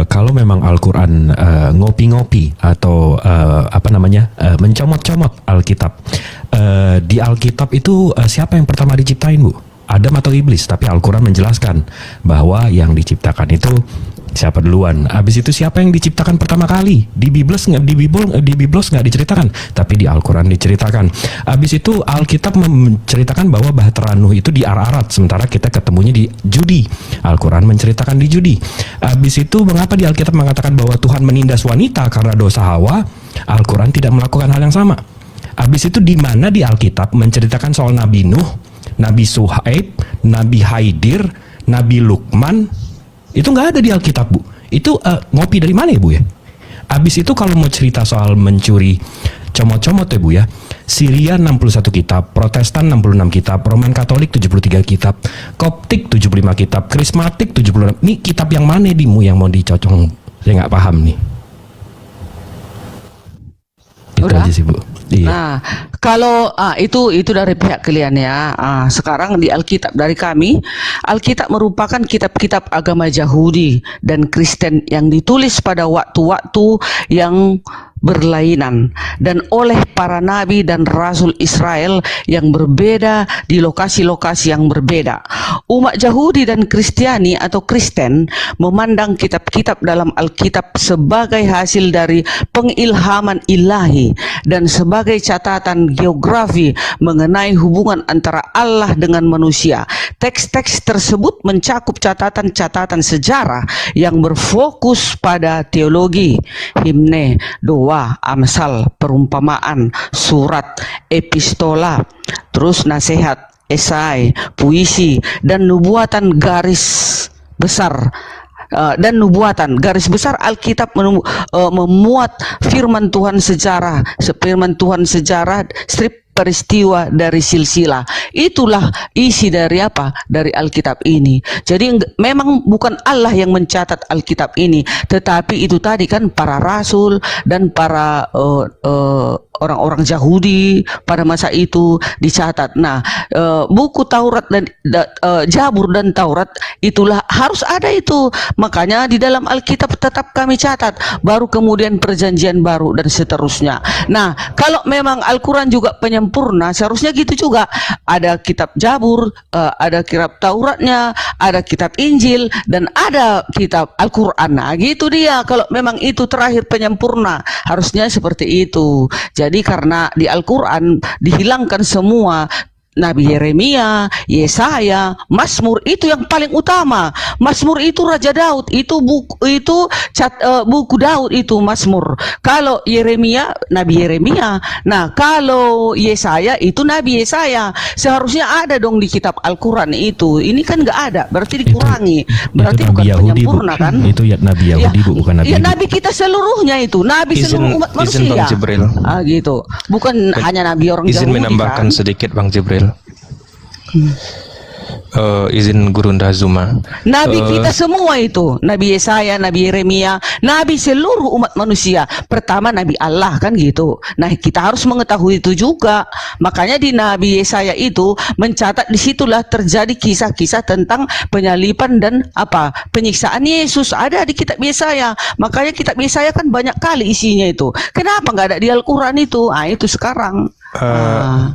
Kalau memang Al-Quran ngopi-ngopi atau mencomot-comot Alkitab, di Alkitab itu siapa yang pertama diciptain, Bu? Adam atau iblis? Tapi Al-Quran menjelaskan bahwa yang diciptakan itu siapa duluan. Habis itu siapa yang diciptakan pertama kali? Di Biblos nggak diceritakan, tapi di Al-Quran diceritakan. Habis itu Alkitab menceritakan bahwa Bahtera Nuh itu di Ararat, sementara kita ketemunya di judi. Al-Quran menceritakan di judi. Habis itu mengapa di Alkitab mengatakan bahwa Tuhan menindas wanita karena dosa Hawa? Al-Quran tidak melakukan hal yang sama. Habis itu di mana di Alkitab menceritakan soal Nabi Nuh, Nabi Suhaib, Nabi Haidir, Nabi Lukman? Itu nggak ada di Alkitab, Bu. Itu ngopi dari mana ya, Bu ya? Abis itu kalau mau cerita soal mencuri comot-comot ya, Bu ya, Syria 61 kitab, Protestan 66 kitab, Roman Katolik 73 kitab, Koptik 75 kitab, Krismatik 76. Ini kitab yang mana dimu yang mau dicocong? Saya nggak paham nih. Itu aja sih, Bu. Iya. Nah, kalau itu dari pihak kalian ya. Sekarang di Alkitab dari kami, Alkitab merupakan kitab-kitab agama Yahudi dan Kristen yang ditulis pada waktu-waktu yang berlainan dan oleh para nabi dan rasul Israel yang berbeda di lokasi-lokasi yang berbeda. Umat Yahudi dan Kristiani atau Kristen memandang kitab-kitab dalam Alkitab sebagai hasil dari pengilhaman ilahi dan sebagai catatan geografi mengenai hubungan antara Allah dengan manusia. Teks-teks tersebut mencakup catatan-catatan sejarah yang berfokus pada teologi, himne, doa, amsal, perumpamaan, surat, epistola, terus nasihat, esai, puisi, dan nubuatan garis besar. Alkitab memuat firman Tuhan sejarah, strip peristiwa dari silsilah. Itulah isi dari apa? Dari Alkitab ini. Jadi memang bukan Allah yang mencatat Alkitab ini, tetapi itu tadi kan para rasul dan para orang-orang Yahudi pada masa itu dicatat. Nah, buku Taurat dan Zabur dan Taurat itulah harus ada itu. Makanya di dalam Alkitab tetap kami catat, baru kemudian Perjanjian Baru dan seterusnya. Nah, kalau memang Al-Quran juga penyempurna, seharusnya gitu juga. Ada kitab Zabur, ada kitab Tauratnya, ada kitab Injil, dan ada kitab Al-Quran. Nah, gitu dia. Kalau memang itu terakhir penyempurna, harusnya seperti itu. Jadi karena di Al-Quran dihilangkan semua. Nabi Yeremia, Yesaya, Mazmur itu yang paling utama. Mazmur itu Raja Daud, itu buku Daud itu Mazmur. Kalau Yeremia, Nabi Yeremia. Nah, kalau Yesaya itu Nabi Yesaya. Seharusnya ada dong di kitab Al-Quran itu. Ini kan nggak ada, berarti dikurangi. Berarti itu bukan Yahudi, penyempurna kan? Itu ya Nabi Yahudi, Bu, bukan Nabi. Ya, Nabi kita seluruhnya itu, Nabi seluruh umat manusia. Izin Bang Jibril. Gitu. Bukan hanya Nabi orang Izin Yahudi menambahkan kan? sedikit Bang Jibril. Izin Gurunda Zuma. Nabi kita semua itu, Nabi Yesaya, Nabi Yeremia, Nabi seluruh umat manusia. Pertama Nabi Allah kan gitu. Nah, kita harus mengetahui itu juga. Makanya di Nabi Yesaya itu mencatat disitulah terjadi kisah-kisah tentang penyaliban dan penyiksaan Yesus ada di kitab Yesaya. Makanya kitab Yesaya kan banyak kali isinya itu. Kenapa nggak ada di Al-Quran itu? Itu sekarang.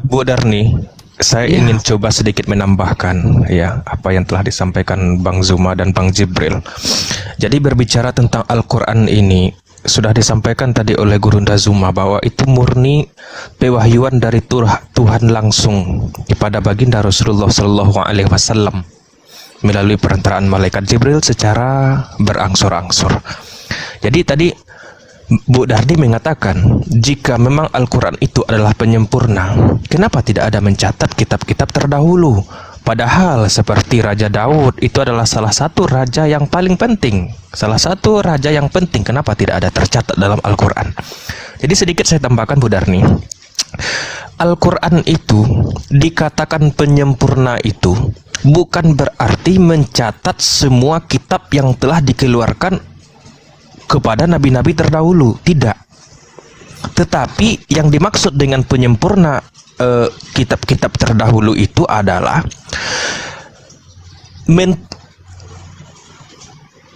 Bu Darni, saya ingin coba sedikit menambahkan ya apa yang telah disampaikan Bang Zuma dan Bang Jibril. Jadi berbicara tentang Al-Quran ini, sudah disampaikan tadi oleh Gurunda Zuma bahwa itu murni pewahyuan dari Tuhan langsung kepada baginda Rasulullah Shallallahu Alaihi Wasallam melalui perantaraan malaikat Jibril secara berangsur-angsur. Jadi tadi Bu Dardi mengatakan jika memang Al-Quran itu adalah penyempurna, kenapa tidak ada mencatat kitab-kitab terdahulu? Padahal seperti Raja Daud itu adalah salah satu raja yang paling penting. Salah satu raja yang penting, kenapa tidak ada tercatat dalam Al-Quran? Jadi sedikit saya tambahkan Bu Darni, Al-Quran itu dikatakan penyempurna itu bukan berarti mencatat semua kitab yang telah dikeluarkan kepada nabi-nabi terdahulu. Tidak. Tetapi yang dimaksud dengan penyempurna kitab-kitab terdahulu itu adalah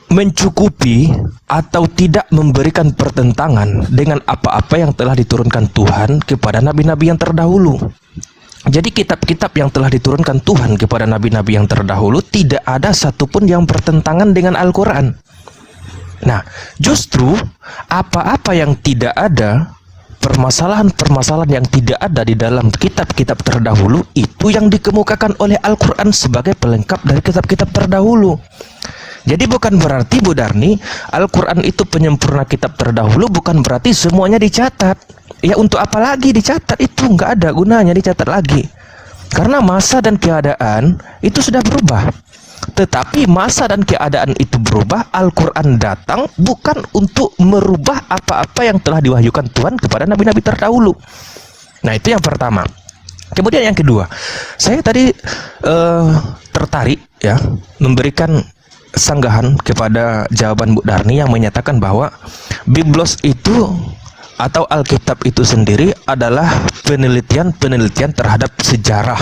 mencukupi atau tidak memberikan pertentangan dengan apa-apa yang telah diturunkan Tuhan kepada nabi-nabi yang terdahulu. Jadi kitab-kitab yang telah diturunkan Tuhan kepada nabi-nabi yang terdahulu tidak ada satupun yang bertentangan dengan Al-Quran. Nah, justru apa-apa yang tidak ada, permasalahan-permasalahan yang tidak ada di dalam kitab-kitab terdahulu itu yang dikemukakan oleh Al-Quran sebagai pelengkap dari kitab-kitab terdahulu. Jadi bukan berarti Bu Darni Al-Quran itu penyempurna kitab terdahulu, bukan berarti semuanya dicatat. Ya untuk apa lagi dicatat? Itu nggak ada gunanya dicatat lagi, karena masa dan keadaan itu sudah berubah. Tetapi masa dan keadaan itu berubah, Al-Quran datang bukan untuk merubah apa-apa yang telah diwahyukan Tuhan kepada nabi-nabi terdahulu. Nah, itu yang pertama. Kemudian yang kedua, saya tadi tertarik ya memberikan sanggahan kepada jawaban Bu Darni yang menyatakan bahwa Biblos itu atau Alkitab itu sendiri adalah penelitian terhadap sejarah.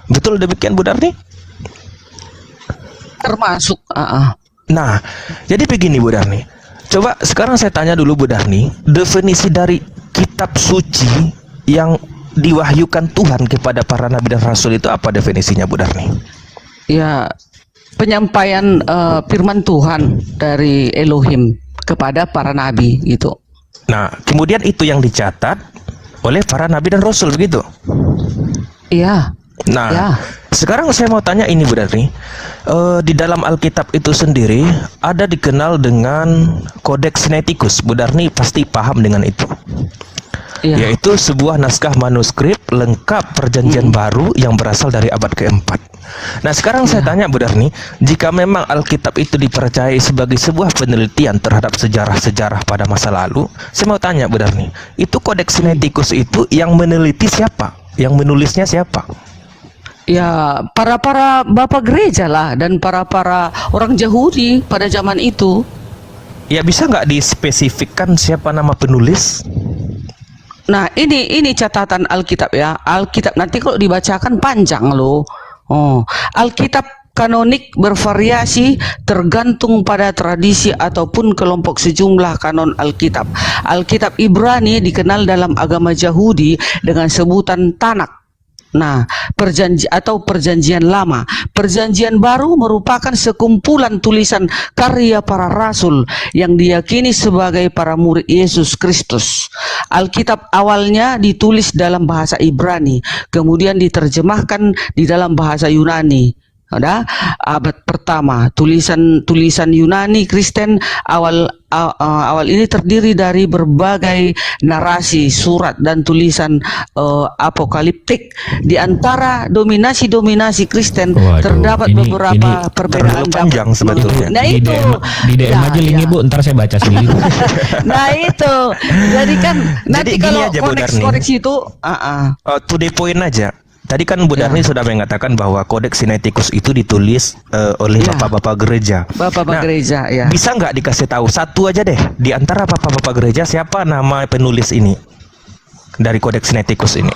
Betul demikian Bu Darni? Termasuk. Nah, jadi begini Bu Darni. Coba sekarang saya tanya dulu Bu Darni, definisi dari kitab suci yang diwahyukan Tuhan kepada para nabi dan rasul itu apa definisinya Bu Darni? Ya, penyampaian firman Tuhan dari Elohim kepada para nabi gitu. Nah, kemudian itu yang dicatat oleh para nabi dan rasul begitu? Iya. Nah, ya. Sekarang saya mau tanya ini Bu Darni, di dalam Alkitab itu sendiri ada dikenal dengan Codex Sinaiticus. Bu Darni pasti paham dengan itu. Ya. Yaitu sebuah naskah manuskrip lengkap perjanjian baru yang berasal dari abad keempat. Nah sekarang saya tanya Bu Darni, jika memang Alkitab itu dipercayai sebagai sebuah penelitian terhadap sejarah-sejarah pada masa lalu, saya mau tanya Bu Darni, itu Codex Sinaiticus itu yang meneliti siapa? Yang menulisnya siapa? Ya, para bapak gereja lah dan para orang Yahudi pada zaman itu. Ya, bisa nggak dispesifikkan siapa nama penulis? Nah, ini catatan Alkitab ya. Alkitab nanti kalau dibacakan panjang loh. Oh, Alkitab kanonik bervariasi tergantung pada tradisi ataupun kelompok sejumlah kanon Alkitab. Alkitab Ibrani dikenal dalam agama Yahudi dengan sebutan Tanak. Nah, perjanjian lama. Perjanjian baru merupakan sekumpulan tulisan karya para rasul yang diyakini sebagai para murid Yesus Kristus. Alkitab awalnya ditulis dalam bahasa Ibrani, kemudian diterjemahkan di dalam bahasa Yunani. Ada abad pertama, tulisan Yunani Kristen awal ini terdiri dari berbagai narasi, surat dan tulisan apokaliptik. Di antara dominasi Kristen terdapat beberapa perbedaan panjang sebetulnya. Nah itu di DM aja linknya Bu, ntar saya baca sendiri. Nah itu, jadi kan nanti kalau koneksi itu to the point aja. Tadi kan Bu Darni sudah mengatakan bahwa Codex Sinaiticus itu ditulis oleh bapak-bapak gereja. Bapak-bapak gereja, ya. Bisa nggak dikasih tahu satu aja deh di antara bapak-bapak gereja siapa nama penulis ini dari Codex Sinaiticus ini?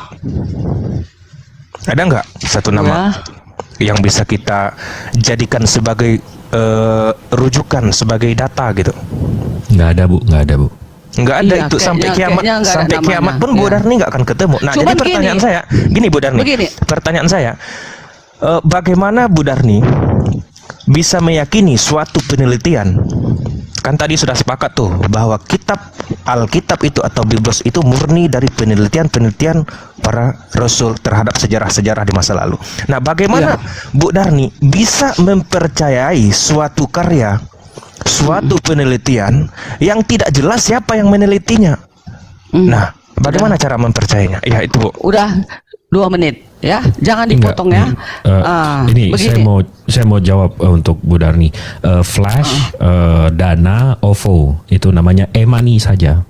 Ada nggak satu nama yang bisa kita jadikan sebagai rujukan, sebagai data gitu? Nggak ada Bu, nggak ada Bu. Nggak ada itu sampai kiamat pun Bu Darni nggak akan ketemu. Nah, jadi pertanyaan saya gini Bu Darni, pertanyaan saya, bagaimana Bu Darni bisa meyakini suatu penelitian kan tadi sudah sepakat tuh bahwa Alkitab itu atau Biblos itu murni dari penelitian para rasul terhadap sejarah-sejarah di masa lalu. Nah, bagaimana Bu Darni bisa mempercayai suatu karya, suatu penelitian yang tidak jelas siapa yang menelitinya? Nah, bagaimana cara mempercayainya? Ya itu, Bu. Udah 2 menit ya, jangan dipotong ya. Ini begini. saya mau jawab untuk Bu Darni. Flash, Dana, OVO itu namanya e-money saja.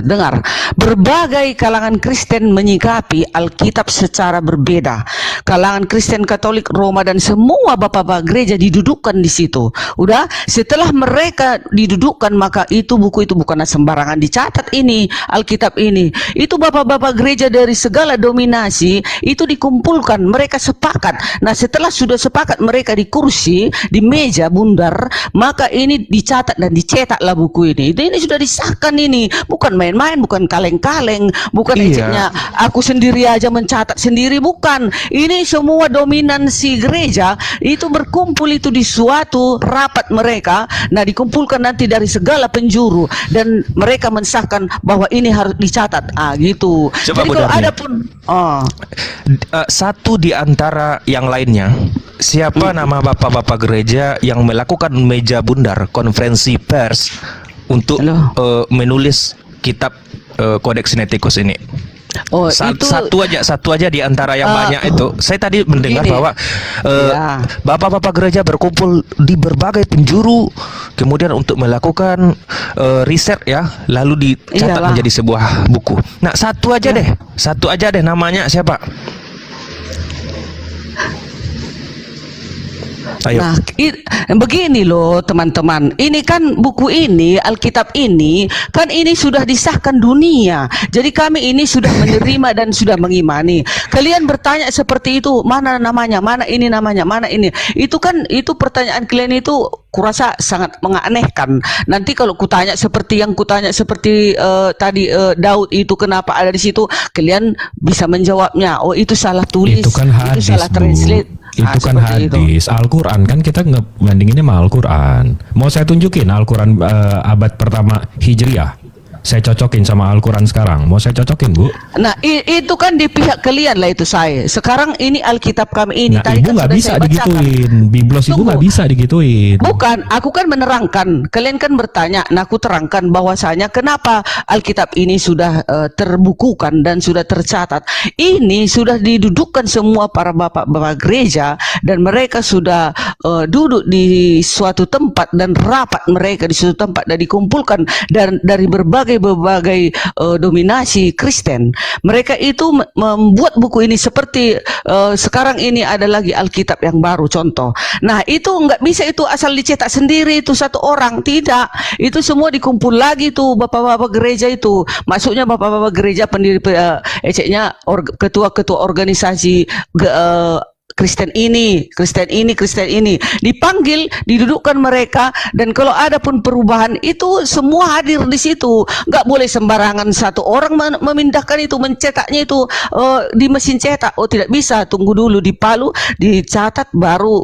Dengar, berbagai kalangan Kristen menyikapi Alkitab secara berbeda. Kalangan Kristen Katolik, Roma, dan semua bapak-bapak gereja didudukkan di situ. Udah, setelah mereka didudukkan, maka buku itu bukan sembarangan dicatat. Ini Alkitab ini, itu bapak-bapak gereja dari segala dominasi itu dikumpulkan. Mereka sepakat. Nah, setelah sudah sepakat mereka di kursi, di meja bundar, maka ini dicatat dan dicetaklah buku ini. Ini sudah disahkan ini. Bukan main-main, bukan kaleng-kaleng, bukan ejeknya aku sendiri aja mencatat sendiri, bukan. Ini semua dominansi gereja itu berkumpul itu di suatu rapat mereka. Nah, dikumpulkan nanti dari segala penjuru dan mereka mensahkan bahwa ini harus dicatat. Gitu. Coba jadi kalau ada pun satu di antara yang lainnya, siapa nama bapak-bapak gereja yang melakukan meja bundar, konferensi pers untuk menulis kitab Codex Sinaiticus ini? Satu aja di antara yang banyak itu. Saya tadi mendengar bahwa bapak-bapak gereja berkumpul di berbagai penjuru, kemudian untuk melakukan riset ya, lalu dicatat menjadi sebuah buku. Nah, satu aja deh namanya siapa? Ayo. Nah, begini loh teman-teman, ini kan buku ini, Alkitab ini, kan ini sudah disahkan dunia. Jadi kami ini sudah menerima dan sudah mengimani. Kalian bertanya seperti itu, mana namanya, mana ini namanya, mana ini. Itu kan, itu pertanyaan kalian itu kurasa sangat menganehkan. Nanti kalau kutanya seperti yang kutanya seperti tadi Daud itu kenapa ada di situ, kalian bisa menjawabnya. Oh, itu salah tulis, itu kan hadis, itu salah translate. Itu kan hadis. Al-Quran kan kita ngebandinginnya sama Al-Quran. Mau saya tunjukin Al-Quran abad pertama Hijriah, saya cocokin sama Al-Quran sekarang. Mau saya cocokin, Bu? Nah, itu kan di pihak kalian lah itu saya. Sekarang ini Alkitab kami ini. Nah, Ibu nggak bisa digituin. Biblos Ibu nggak bisa digituin. Bukan, aku kan menerangkan. Kalian kan bertanya, nah aku terangkan bahwasanya kenapa Alkitab ini sudah terbukukan dan sudah tercatat. Ini sudah didudukkan semua para bapak-bapak gereja dan mereka sudah duduk di suatu tempat dan rapat mereka di suatu tempat dan dikumpulkan dan dari berbagai dominasi Kristen. Mereka itu membuat buku ini seperti sekarang ini ada lagi Alkitab yang baru contoh. Nah, itu nggak bisa itu asal dicetak sendiri itu satu orang, tidak. Itu semua dikumpul lagi tuh bapak-bapak gereja itu. Maksudnya bapak-bapak gereja pendiri ketua-ketua organisasi Kristen ini dipanggil, didudukkan mereka, dan kalau ada pun perubahan itu semua hadir di situ. Nggak boleh sembarangan satu orang memindahkan itu, mencetaknya itu di mesin cetak. Oh, tidak bisa, tunggu dulu dipalu, dicatat, baru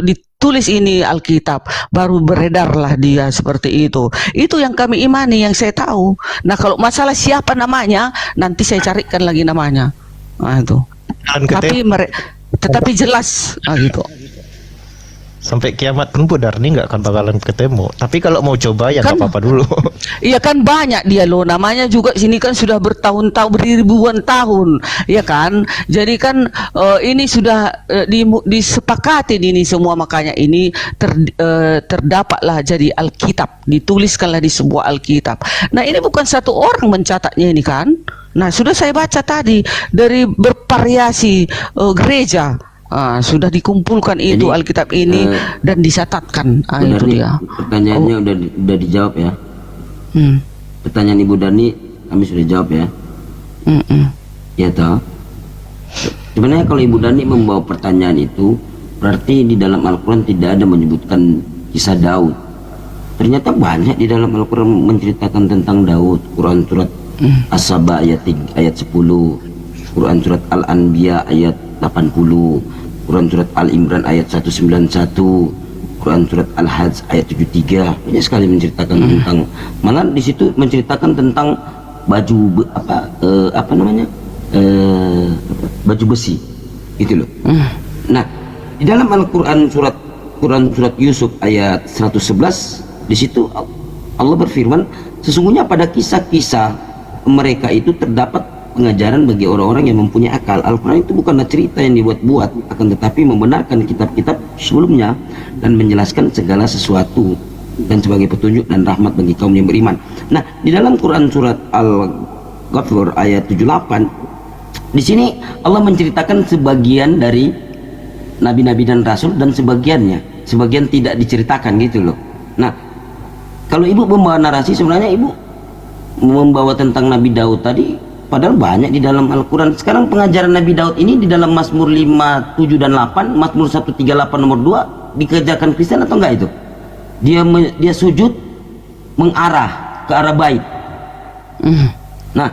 ditulis ini Alkitab, baru beredarlah dia seperti itu. Itu yang kami imani, yang saya tahu. Nah, kalau masalah siapa namanya, nanti saya carikan lagi namanya. Nah, itu. Tetapi jelas gitu. Sampai kiamat pun Bu Darni nggak akan bakalan ketemu. Tapi kalau mau coba ya nggak apa-apa dulu. Iya kan, banyak dia loh, namanya juga sini kan sudah bertahun-tahun, beribuan tahun, ya kan. Jadi kan ini sudah disepakati ini semua, makanya ini terdapatlah jadi Alkitab, dituliskanlah di sebuah Alkitab. Nah, ini bukan satu orang mencatatnya ini kan. Nah, sudah saya baca tadi dari bervariasi gereja. Sudah dikumpulkan itu Alkitab ini dan dicatatkan. Itu dia. Pertanyaannya udah dijawab ya. Pertanyaan Ibu Darni kami sudah jawab ya. Ya toh. Sebenarnya kalau Ibu Darni membawa pertanyaan itu, berarti di dalam Al-Quran tidak ada menyebutkan kisah Daud. Ternyata banyak di dalam Al-Quran menceritakan tentang Daud. Quran surat As-Saba ayat 10, Quran surat Al-Anbiya ayat 80, Quran surat Al-Imran ayat 191, Quran surat Al-Hajj ayat 73 banyak sekali menceritakan tentang, malah di situ menceritakan tentang baju apa namanya baju besi gitu loh. Nah, di dalam Al-Quran surat Yusuf ayat 111 di situ Allah berfirman, sesungguhnya pada kisah-kisah mereka itu terdapat pengajaran bagi orang-orang yang mempunyai akal. Al-Quran itu bukanlah cerita yang dibuat-buat, akan tetapi membenarkan kitab-kitab sebelumnya dan menjelaskan segala sesuatu dan sebagai petunjuk dan rahmat bagi kaum yang beriman. Nah, di dalam Quran surat Al-Ghafir ayat 78 di sini Allah menceritakan sebagian dari nabi-nabi dan rasul dan sebagian tidak diceritakan gitu loh. Nah, kalau ibu membawa narasi, sebenarnya ibu membawa tentang Nabi Daud tadi, padahal banyak di dalam Al-Quran. Sekarang pengajaran Nabi Daud ini di dalam Mazmur 5, 7, dan 8, Mazmur 138 nomor 2 dikerjakan Kristen atau enggak itu? Dia sujud mengarah ke arah bait. Nah,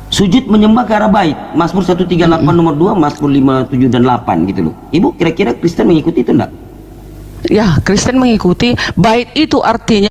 sujud menyembah ke arah bait, Mazmur 138 nomor 2, Mazmur 5, 7, dan 8 gitu loh. Ibu kira-kira Kristen mengikuti itu enggak? Ya, Kristen mengikuti. Bait itu artinya